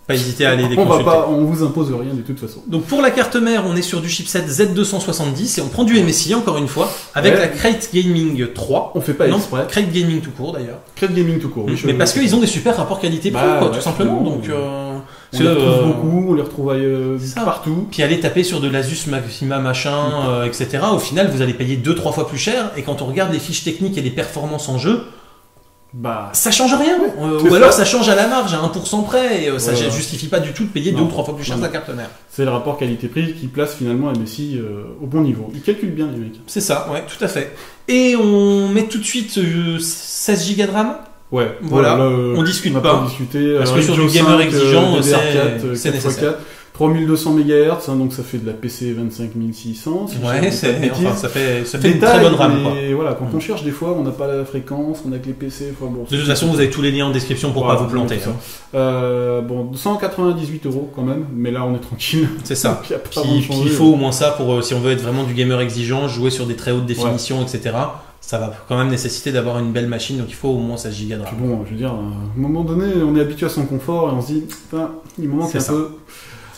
[SPEAKER 1] Pas hésiter à aller les consulter.
[SPEAKER 2] On vous impose rien de toute façon.
[SPEAKER 1] Donc pour la carte mère, on est sur du chipset Z270 et on prend du MSI encore une fois avec la Crate Gaming 3.
[SPEAKER 2] On fait pas exprès.
[SPEAKER 1] Crate Gaming tout court d'ailleurs.
[SPEAKER 2] Crate Gaming tout court.
[SPEAKER 1] Mais parce qu'ils ont des super rapports qualité-prix tout simplement. Donc
[SPEAKER 2] on les retrouve beaucoup, on les retrouve partout.
[SPEAKER 1] Puis aller taper sur de l'Asus Maxima machin, etc. Au final, vous allez payer 2-3 fois plus cher. Et quand on regarde les fiches techniques et les performances en jeu, ça change rien, ou alors ça change à la marge, à 1% près, et ça ne justifie pas du tout de payer 2 ou 3 fois plus cher sa carte mère.
[SPEAKER 2] C'est le rapport qualité-prix qui place finalement MSI au bon niveau. Ils calculent bien les mecs.
[SPEAKER 1] C'est ça, ouais, tout à fait. Et on met tout de suite 16 Go de RAM.
[SPEAKER 2] Ouais,
[SPEAKER 1] voilà, on discute pas.
[SPEAKER 2] Parce
[SPEAKER 1] que sur du gamer exigeant, c'est nécessaire.
[SPEAKER 2] 3200 MHz, donc ça fait de la PC 25600.
[SPEAKER 1] Ça fait une très bonne RAM.
[SPEAKER 2] Mais voilà, quand on cherche des fois, on n'a pas la fréquence, on a que les PC.
[SPEAKER 1] De toute façon, vous avez tous les liens en description pour pas vous planter.
[SPEAKER 2] 198 € quand même, mais là on est tranquille.
[SPEAKER 1] C'est ça. Puis il faut au moins ça pour si on veut être vraiment du gamer exigeant, jouer sur des très hautes définitions, etc. Ça va quand même nécessiter d'avoir une belle machine, donc il faut au moins 16 Go de RAM.
[SPEAKER 2] Bon, je veux dire, à un moment donné, on est habitué à son confort et on se dit, il me manque un peu.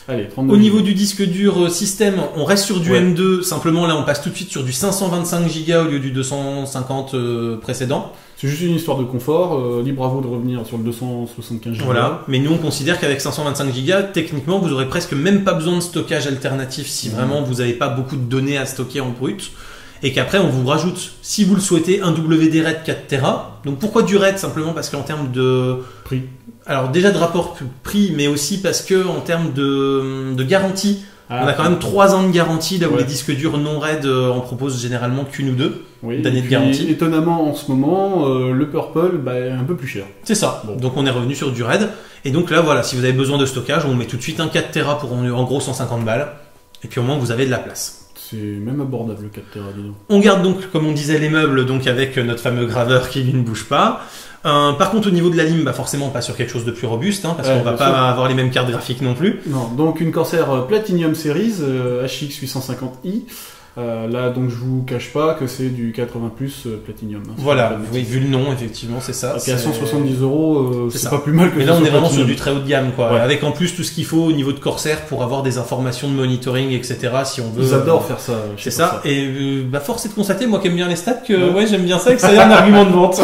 [SPEAKER 2] Allez,
[SPEAKER 1] au niveau du disque dur système, on reste sur du M2, simplement là on passe tout de suite sur du 525 Go au lieu du 250 précédent.
[SPEAKER 2] C'est juste une histoire de confort, libre à vous de revenir sur le 275 Go.
[SPEAKER 1] Voilà, mais nous on considère qu'avec 525 Go, techniquement vous aurez presque même pas besoin de stockage alternatif si vraiment vous n'avez pas beaucoup de données à stocker en brut. Et qu'après on vous rajoute, si vous le souhaitez, un WD-RAID 4 Tera. Donc pourquoi du RAID? Simplement parce qu'en termes de
[SPEAKER 2] prix.
[SPEAKER 1] Alors déjà de rapport prix, mais aussi parce que en termes de garantie, on a quand même 3 ans de garantie, là où les disques durs non RAID en proposent généralement qu'une ou deux d'années de garantie.
[SPEAKER 2] Étonnamment en ce moment, le Purple est un peu plus cher.
[SPEAKER 1] C'est ça, donc on est revenu sur du RAID. Et donc là voilà, si vous avez besoin de stockage, on met tout de suite un 4 Tera pour en gros 150 balles. Et puis au moins vous avez de la place.
[SPEAKER 2] C'est même abordable le 4 Tera, dis donc.
[SPEAKER 1] On garde donc, comme on disait, les meubles donc avec notre fameux graveur qui ne bouge pas. Par contre, au niveau de la lime, forcément pas sur quelque chose de plus robuste, parce qu'on va pas avoir les mêmes cartes graphiques non plus.
[SPEAKER 2] Non, donc une Corsair Platinum Series HX 850i. Là, donc, je vous cache pas que c'est du 80 plus Platinum.
[SPEAKER 1] Voilà, oui, vu le nom, effectivement, c'est ça.
[SPEAKER 2] Et à 170 €, c'est pas plus mal que.
[SPEAKER 1] Mais là, on est vraiment sur du très haut de gamme, quoi. Ouais. Avec en plus tout ce qu'il faut au niveau de Corsair pour avoir des informations de monitoring, etc. Si on veut.
[SPEAKER 2] Ils adorent faire ça.
[SPEAKER 1] C'est ça. Et force est de constater, moi qui aime bien les stats, que j'aime bien ça et que ça ait un argument de vente.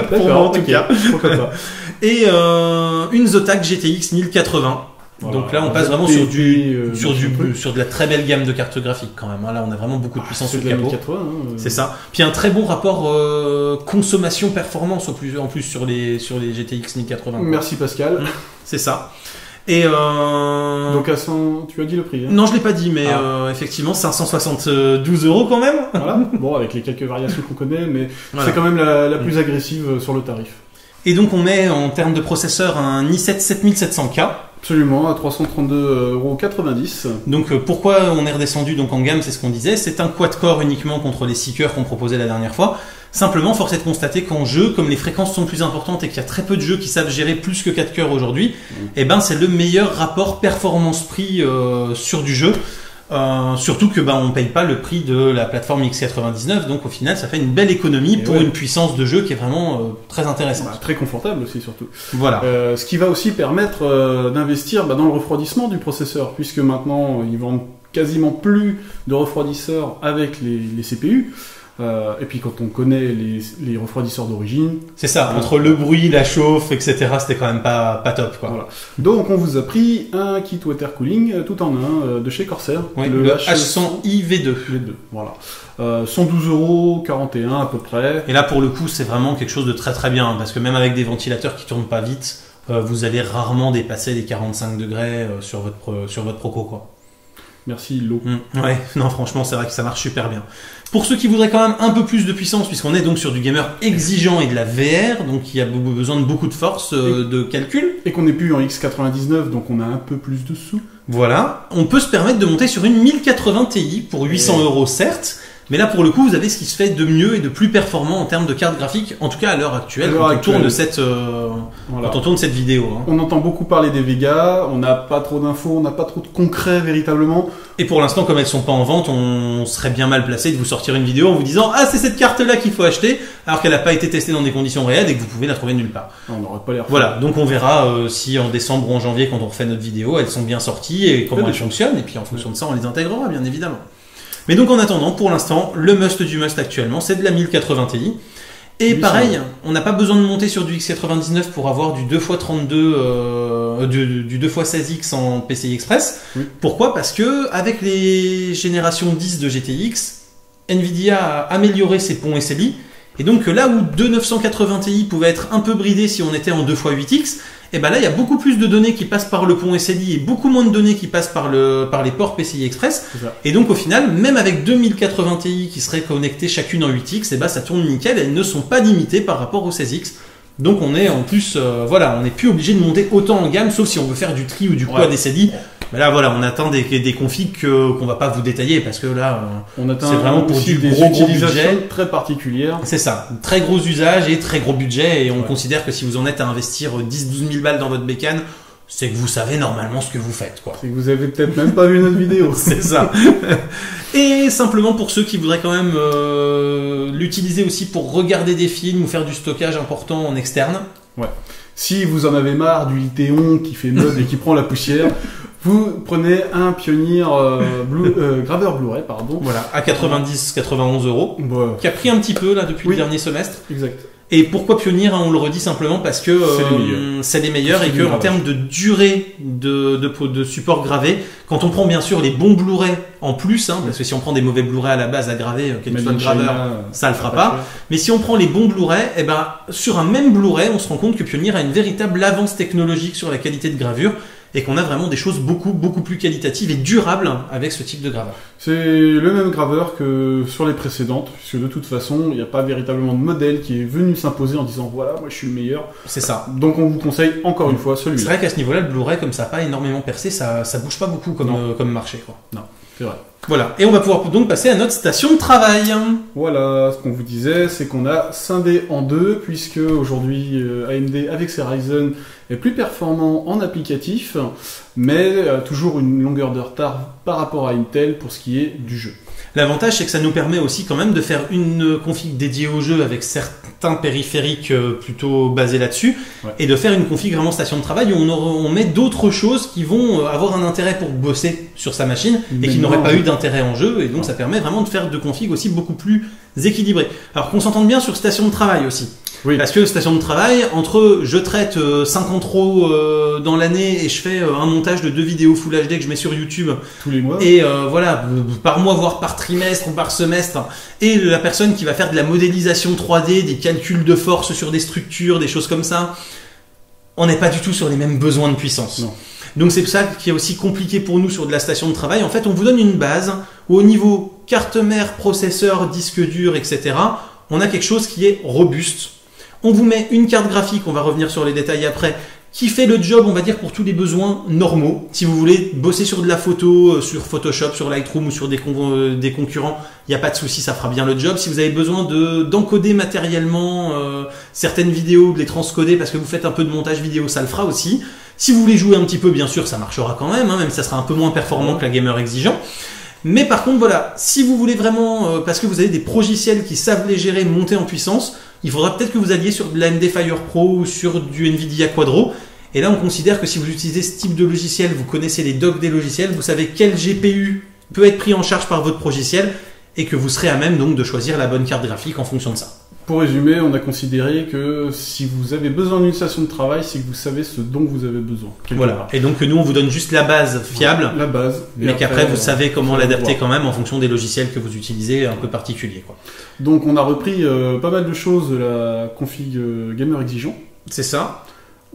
[SPEAKER 1] Pour moi, en tout cas.
[SPEAKER 2] Pourquoi pas.
[SPEAKER 1] Et une Zotac GTX 1080. Voilà, donc là, on passe vraiment sur de la très belle gamme de cartes graphiques quand même. Là, on a vraiment beaucoup de puissance sur le capot. C'est ça. Puis un très bon rapport consommation-performance en plus sur les GTX 1080.
[SPEAKER 2] Merci Pascal.
[SPEAKER 1] C'est ça. Et
[SPEAKER 2] donc à 100, tu as dit le prix
[SPEAKER 1] Non, je l'ai pas dit, mais effectivement 572 € quand même.
[SPEAKER 2] Voilà. Bon, avec les quelques variations qu'on connaît, mais c'est quand même la plus agressive sur le tarif.
[SPEAKER 1] Et donc on met en termes de processeur un i7 7700K.
[SPEAKER 2] Absolument, à 332,90 €.
[SPEAKER 1] Donc pourquoi on est redescendu donc en gamme, c'est ce qu'on disait, c'est un quad-core uniquement contre les 6 cœurs qu'on proposait la dernière fois. Simplement, force est de constater qu'en jeu, comme les fréquences sont plus importantes et qu'il y a très peu de jeux qui savent gérer plus que 4 cœurs aujourd'hui, c'est le meilleur rapport performance-prix sur du jeu. Surtout que on paye pas le prix de la plateforme X99, donc au final ça fait une belle économie pour une puissance de jeu qui est vraiment très intéressante.
[SPEAKER 2] Très confortable aussi surtout.
[SPEAKER 1] Voilà.
[SPEAKER 2] Ce qui va aussi permettre d'investir dans le refroidissement du processeur, puisque maintenant ils vendent quasiment plus de refroidisseurs avec les CPU. Et puis quand on connaît les refroidisseurs d'origine...
[SPEAKER 1] C'est ça, entre le bruit, la chauffe, etc., c'était quand même pas top, quoi.
[SPEAKER 2] Voilà. Donc on vous a pris un kit water cooling tout en un de chez Corsair.
[SPEAKER 1] Oui, le H100i V2.
[SPEAKER 2] V2, voilà. 112,41 € à peu près.
[SPEAKER 1] Et là, pour le coup, c'est vraiment quelque chose de très très bien, parce que même avec des ventilateurs qui tournent pas vite, vous allez rarement dépasser les 45 degrés sur votre Proco, quoi.
[SPEAKER 2] Merci, l'eau.
[SPEAKER 1] Ouais, non, franchement, c'est vrai que ça marche super bien. Pour ceux qui voudraient quand même un peu plus de puissance, puisqu'on est donc sur du gamer exigeant et de la VR, donc il y a besoin de beaucoup de force de calcul.
[SPEAKER 2] Et qu'on n'est plus en X99, donc on a un peu plus de sous.
[SPEAKER 1] Voilà, on peut se permettre de monter sur une 1080 Ti pour 800 € certes, mais là pour le coup vous avez ce qui se fait de mieux et de plus performant en termes de carte graphique, en tout cas à l'heure actuelle, quand on tourne cette vidéo. Hein.
[SPEAKER 2] On entend beaucoup parler des Vega, on n'a pas trop d'infos, on n'a pas trop de concret véritablement.
[SPEAKER 1] Et pour l'instant, comme elles sont pas en vente, on serait bien mal placé de vous sortir une vidéo en vous disant « Ah, c'est cette carte-là qu'il faut acheter », alors qu'elle n'a pas été testée dans des conditions réelles et que vous pouvez la trouver nulle part.
[SPEAKER 2] On n'aurait pas l'air.
[SPEAKER 1] Voilà, donc on verra si en décembre ou en janvier, quand on refait notre vidéo, elles sont bien sorties et comment elles fonctionnent, et puis en fonction de ça, on les intégrera, bien évidemment. Mais donc en attendant, pour l'instant, le must du must actuellement, c'est de la 1080 Ti. Et pareil, on n'a pas besoin de monter sur du X99 pour avoir du 2x32, du 2x16X en PCI Express. Oui. Pourquoi ? Parce que avec les générations 10 de GTX, Nvidia a amélioré ses ponts SLI. Et donc là où 980 Ti pouvait être un peu bridé si on était en 2x8X, et ben là il y a beaucoup plus de données qui passent par le pont SLI et beaucoup moins de données qui passent par les ports PCI Express. Et donc au final, même avec 2080 Ti qui seraient connectés chacune en 8X, et ben ça tourne nickel, elles ne sont pas limitées par rapport au 16X. Donc on est en plus, on n'est plus obligé de monter autant en gamme, sauf si on veut faire du tri ou du quad SLI. Mais là voilà, on atteint des configs qu'on va pas vous détailler parce que là, c'est vraiment pour du gros budget
[SPEAKER 2] très particulière.
[SPEAKER 1] C'est ça, très gros usage et très gros budget, et on considère que si vous en êtes à investir 10-12 000 balles dans votre bécane, c'est que vous savez normalement ce que vous faites, quoi.
[SPEAKER 2] C'est que vous avez peut-être même pas vu notre vidéo.
[SPEAKER 1] C'est ça. Et simplement pour ceux qui voudraient quand même l'utiliser aussi pour regarder des films ou faire du stockage important en externe.
[SPEAKER 2] Ouais. Si vous en avez marre du Litéon qui fait mode et qui prend la poussière, vous prenez un Pioneer graveur Blu-ray, pardon.
[SPEAKER 1] Voilà, à 90-91 €, qui a pris un petit peu là depuis le dernier semestre.
[SPEAKER 2] Exact.
[SPEAKER 1] Et pourquoi Pioneer, on le redit simplement parce que c'est les meilleurs et que en termes de durée de support gravé, quand on prend bien sûr les bons Blu-ray en plus, parce que si on prend des mauvais Blu-ray à la base à graver, quel que soit le graveur, ça le fera pas. Mais si on prend les bons Blu-ray, sur un même Blu-ray, on se rend compte que Pioneer a une véritable avance technologique sur la qualité de gravure, et qu'on a vraiment des choses beaucoup plus qualitatives et durables avec ce type de graveur.
[SPEAKER 2] C'est le même graveur que sur les précédentes, puisque de toute façon, il n'y a pas véritablement de modèle qui est venu s'imposer en disant voilà, moi je suis le meilleur.
[SPEAKER 1] C'est ça.
[SPEAKER 2] Donc on vous conseille encore une fois celui-là.
[SPEAKER 1] C'est vrai qu'à ce niveau-là, le Blu-ray, comme ça n'a pas énormément percé, ça bouge pas beaucoup comme marché, quoi.
[SPEAKER 2] Non, c'est vrai.
[SPEAKER 1] Voilà, et on va pouvoir donc passer à notre station de travail.
[SPEAKER 2] Voilà, ce qu'on vous disait, c'est qu'on a scindé en deux, puisque aujourd'hui AMD avec ses Ryzen est plus performant en applicatif, mais toujours une longueur de retard par rapport à Intel pour ce qui est du jeu.
[SPEAKER 1] L'avantage, c'est que ça nous permet aussi quand même de faire une config dédiée au jeu avec certains périphériques plutôt basés là-dessus, et de faire une config vraiment station de travail où on met d'autres choses qui vont avoir un intérêt pour bosser sur sa machine et qui n'auraient pas eu d'intérêt en jeu, et donc ça permet vraiment de faire de config aussi beaucoup plus équilibrées. Alors qu'on s'entende bien sur station de travail aussi. Oui. Parce que station de travail, entre je traite 50 RAW dans l'année et je fais un montage de 2 vidéos Full HD que je mets sur YouTube
[SPEAKER 2] tous les mois,
[SPEAKER 1] et par mois voire par trimestre ou par semestre, et la personne qui va faire de la modélisation 3D, des calculs de force sur des structures, des choses comme ça, on n'est pas du tout sur les mêmes besoins de puissance.
[SPEAKER 2] Non.
[SPEAKER 1] Donc c'est ça qui est aussi compliqué pour nous sur de la station de travail. En fait, on vous donne une base où au niveau carte mère, processeur, disque dur, etc., on a quelque chose qui est robuste. On vous met une carte graphique, on va revenir sur les détails après, qui fait le job, on va dire, pour tous les besoins normaux. Si vous voulez bosser sur de la photo, sur Photoshop, sur Lightroom ou sur des concurrents, il n'y a pas de souci, ça fera bien le job. Si vous avez besoin d'encoder matériellement certaines vidéos, de les transcoder parce que vous faites un peu de montage vidéo, ça le fera aussi. Si vous voulez jouer un petit peu, bien sûr, ça marchera quand même, même si ça sera un peu moins performant que la gamer exigeant. Mais par contre, voilà, si vous voulez vraiment, parce que vous avez des progiciels qui savent les gérer, monter en puissance, il faudra peut-être que vous alliez sur de l'AMD Fire Pro ou sur du Nvidia Quadro. Et là, on considère que si vous utilisez ce type de logiciel, vous connaissez les docs des logiciels, vous savez quel GPU peut être pris en charge par votre progiciel, et que vous serez à même donc de choisir la bonne carte graphique en fonction de ça.
[SPEAKER 2] Pour résumer, on a considéré que si vous avez besoin d'une station de travail, c'est que vous savez ce dont vous avez besoin.
[SPEAKER 1] Voilà. Et donc nous, on vous donne juste la base fiable,
[SPEAKER 2] la base,
[SPEAKER 1] mais qu'après vous savez comment l'adapter quand même en fonction des logiciels que vous utilisez un peu particuliers, quoi.
[SPEAKER 2] Donc on a repris pas mal de choses de la config gamer exigeant.
[SPEAKER 1] C'est ça.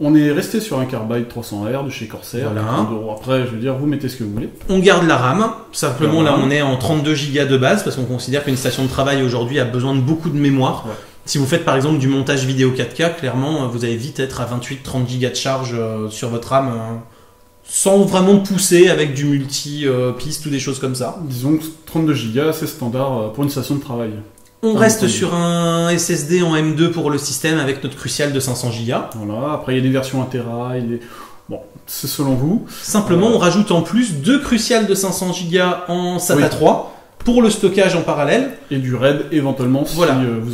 [SPEAKER 2] On est resté sur un Carbide 300R de chez Corsair.
[SPEAKER 1] Voilà.
[SPEAKER 2] Après, je veux dire, vous mettez ce que vous voulez.
[SPEAKER 1] On garde la RAM. Simplement, là, on est en 32 Go de base parce qu'on considère qu'une station de travail aujourd'hui a besoin de beaucoup de mémoire. Ouais. Si vous faites par exemple du montage vidéo 4K, clairement, vous allez vite être à 28-30 Go de charge sur votre RAM sans vraiment pousser avec du multi-piste ou des choses comme ça.
[SPEAKER 2] Disons que 32 Go, c'est standard pour une station de travail.
[SPEAKER 1] On reste sur un SSD en M2 pour le système avec notre Crucial de 500 Go.
[SPEAKER 2] Voilà, après il y a des versions 1 Tera, bon, c'est selon vous.
[SPEAKER 1] Simplement, on rajoute en plus 2 Crucial de 500 Go en SATA 3 pour le stockage en parallèle.
[SPEAKER 2] Et du RAID éventuellement si vous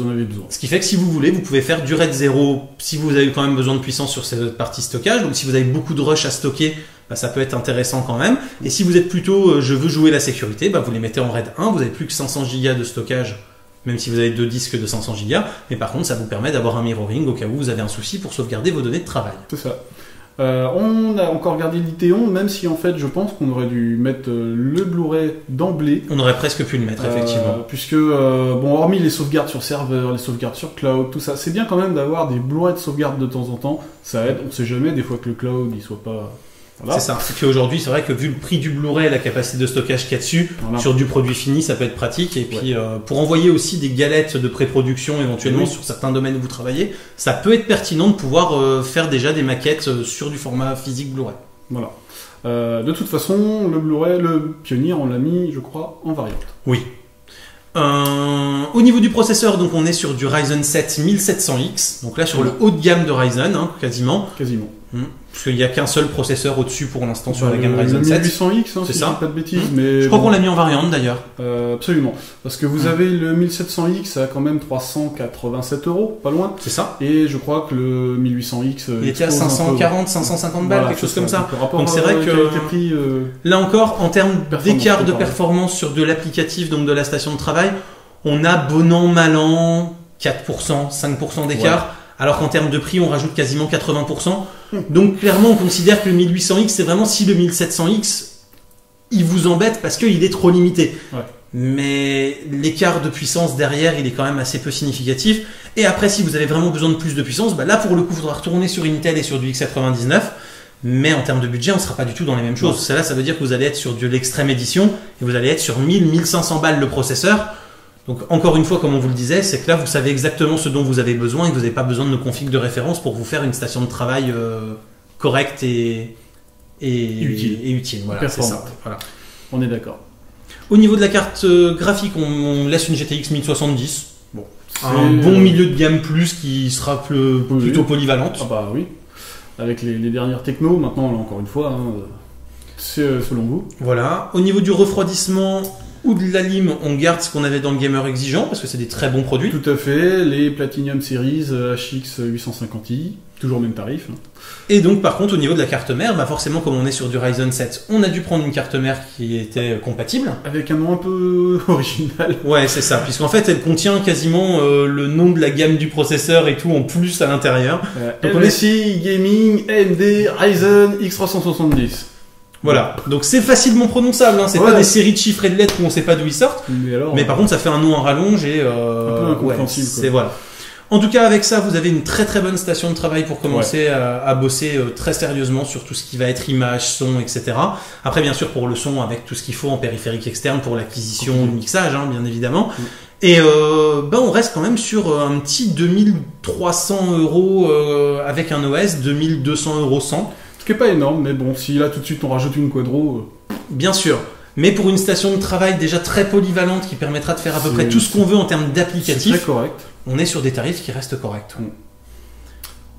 [SPEAKER 2] en avez besoin.
[SPEAKER 1] Ce qui fait que si vous voulez, vous pouvez faire du RAID 0 si vous avez quand même besoin de puissance sur cette partie stockage. Donc si vous avez beaucoup de rush à stocker, ça peut être intéressant quand même. Et si vous êtes plutôt je veux jouer la sécurité, vous les mettez en RAID 1, vous n'avez plus que 500 Go de stockage. Même si vous avez 2 disques de 500 Go, mais par contre ça vous permet d'avoir un mirroring au cas où vous avez un souci pour sauvegarder vos données de travail.
[SPEAKER 2] C'est ça. On a encore gardé l'Itéon, même si en fait je pense qu'on aurait dû mettre le Blu-ray d'emblée.
[SPEAKER 1] On aurait presque pu le mettre, effectivement.
[SPEAKER 2] Puisque, hormis les sauvegardes sur serveur, les sauvegardes sur cloud, tout ça, c'est bien quand même d'avoir des Blu-ray de sauvegarde de temps en temps. Ça aide, on sait jamais, des fois que le cloud il soit pas... Voilà.
[SPEAKER 1] C'est ça. C'est qu'aujourd'hui, c'est vrai que vu le prix du Blu-ray et la capacité de stockage qu'il y a dessus, sur du produit fini, ça peut être pratique. Et puis, pour envoyer aussi des galettes de pré-production, éventuellement, sur certains domaines où vous travaillez, ça peut être pertinent de pouvoir faire déjà des maquettes sur du format physique Blu-ray.
[SPEAKER 2] Voilà. De toute façon, le Blu-ray, le Pioneer, on l'a mis, je crois, en variante.
[SPEAKER 1] Oui. Au niveau du processeur, donc on est sur du Ryzen 7 1700X, donc là sur le haut de gamme de Ryzen, quasiment.
[SPEAKER 2] Quasiment.
[SPEAKER 1] Parce qu'il n'y a qu'un seul processeur au-dessus pour l'instant sur la gamme Ryzen 7.
[SPEAKER 2] Le 1800X, si je dis pas de bêtises. Mais
[SPEAKER 1] je crois qu'on l'a mis en variante d'ailleurs.
[SPEAKER 2] Absolument. Parce que vous avez le 1700X à quand même 387 €, pas loin.
[SPEAKER 1] C'est ça.
[SPEAKER 2] Et je crois que le 1800X...
[SPEAKER 1] il était à 540, 550 balles, quelque chose comme ça. Donc c'est vrai que là encore, en termes d'écart de performance sur de l'applicatif, donc de la station de travail, on a bon an, mal an, 4%, 5% d'écart. Ouais. Alors qu'en termes de prix, on rajoute quasiment 80%. Donc clairement, on considère que le 1800X, c'est vraiment si le 1700X, il vous embête parce qu'il est trop limité. Ouais. Mais l'écart de puissance derrière, il est quand même assez peu significatif. Et après, si vous avez vraiment besoin de plus de puissance, là pour le coup, il faudra retourner sur Intel et sur du x99. Mais en termes de budget, on ne sera pas du tout dans les mêmes choses. Ça, ça veut dire que vous allez être sur de l'extrême édition et vous allez être sur 1000-1500 balles le processeur. Donc encore une fois, comme on vous le disait, c'est que là vous savez exactement ce dont vous avez besoin et que vous n'avez pas besoin de nos configs de référence pour vous faire une station de travail correcte et utile. Voilà, c'est ça. Voilà.
[SPEAKER 2] On est d'accord.
[SPEAKER 1] Au niveau de la carte graphique, on laisse une GTX 1070. Bon, un bon milieu de gamme plus qui sera plutôt polyvalente.
[SPEAKER 2] Ah bah oui. Avec les dernières technos, maintenant là encore une fois, c'est selon vous.
[SPEAKER 1] Voilà. Au niveau du refroidissement ou de la lime, on garde ce qu'on avait dans le gamer exigeant parce que c'est des très bons produits.
[SPEAKER 2] Tout à fait, les Platinum Series HX 850i, toujours même tarif.
[SPEAKER 1] Et donc par contre au niveau de la carte mère, forcément comme on est sur du Ryzen 7, on a dû prendre une carte mère qui était compatible.
[SPEAKER 2] Avec un nom un peu original.
[SPEAKER 1] Ouais, c'est ça, puisqu'en fait elle contient quasiment le nom de la gamme du processeur et tout en plus à l'intérieur.
[SPEAKER 2] Donc MSI Gaming AMD Ryzen X370.
[SPEAKER 1] Voilà, donc c'est facilement prononçable, c'est pas des séries de chiffres et de lettres où on sait pas d'où ils sortent, mais par contre ça fait un nom en rallonge et
[SPEAKER 2] un peu incompréhensible.
[SPEAKER 1] C'est voilà. En tout cas avec ça vous avez une très très bonne station de travail pour commencer à bosser très sérieusement sur tout ce qui va être image, son, etc. Après bien sûr pour le son avec tout ce qu'il faut en périphérique externe pour l'acquisition, le mixage bien évidemment. Et on reste quand même sur un petit 2300 € avec un OS, 2200 € sans.
[SPEAKER 2] Ce qui n'est pas énorme, mais bon, si là tout de suite on rajoute une quadro...
[SPEAKER 1] Bien sûr, mais pour une station de travail déjà très polyvalente qui permettra de faire à peu près tout ce qu'on veut en termes d'applicatifs,
[SPEAKER 2] c'est très correct.
[SPEAKER 1] On est sur des tarifs qui restent corrects.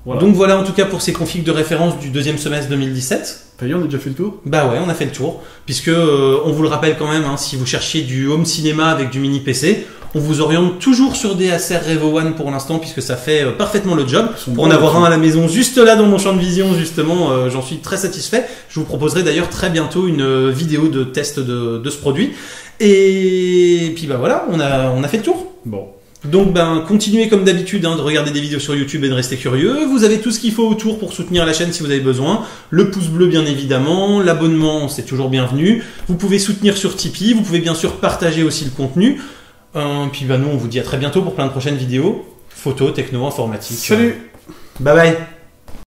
[SPEAKER 2] Voilà.
[SPEAKER 1] Donc voilà en tout cas pour ces configs de référence du deuxième semestre 2017.
[SPEAKER 2] Ça y est, on a déjà fait le tour ?
[SPEAKER 1] Bah ouais, on a fait le tour, puisque on vous le rappelle quand même, si vous cherchiez du home cinéma avec du mini PC, On vous oriente toujours sur des Acer Revo One pour l'instant, puisque ça fait parfaitement le job.
[SPEAKER 2] Ils sont
[SPEAKER 1] Pour
[SPEAKER 2] bons,
[SPEAKER 1] en avoir
[SPEAKER 2] aussi.
[SPEAKER 1] un à la maison, juste là dans mon champ de vision, justement, j'en suis très satisfait. Je vous proposerai d'ailleurs très bientôt une vidéo de test de ce produit. Et puis bah voilà, on a fait le tour.
[SPEAKER 2] Bon.
[SPEAKER 1] Donc ben continuez comme d'habitude de regarder des vidéos sur YouTube et de rester curieux. Vous avez tout ce qu'il faut autour pour soutenir la chaîne si vous avez besoin. Le pouce bleu bien évidemment, l'abonnement c'est toujours bienvenu. Vous pouvez soutenir sur Tipeee, vous pouvez bien sûr partager aussi le contenu. Puis ben nous on vous dit à très bientôt pour plein de prochaines vidéos. Photos, techno, informatique.
[SPEAKER 2] Salut.
[SPEAKER 1] Bye bye.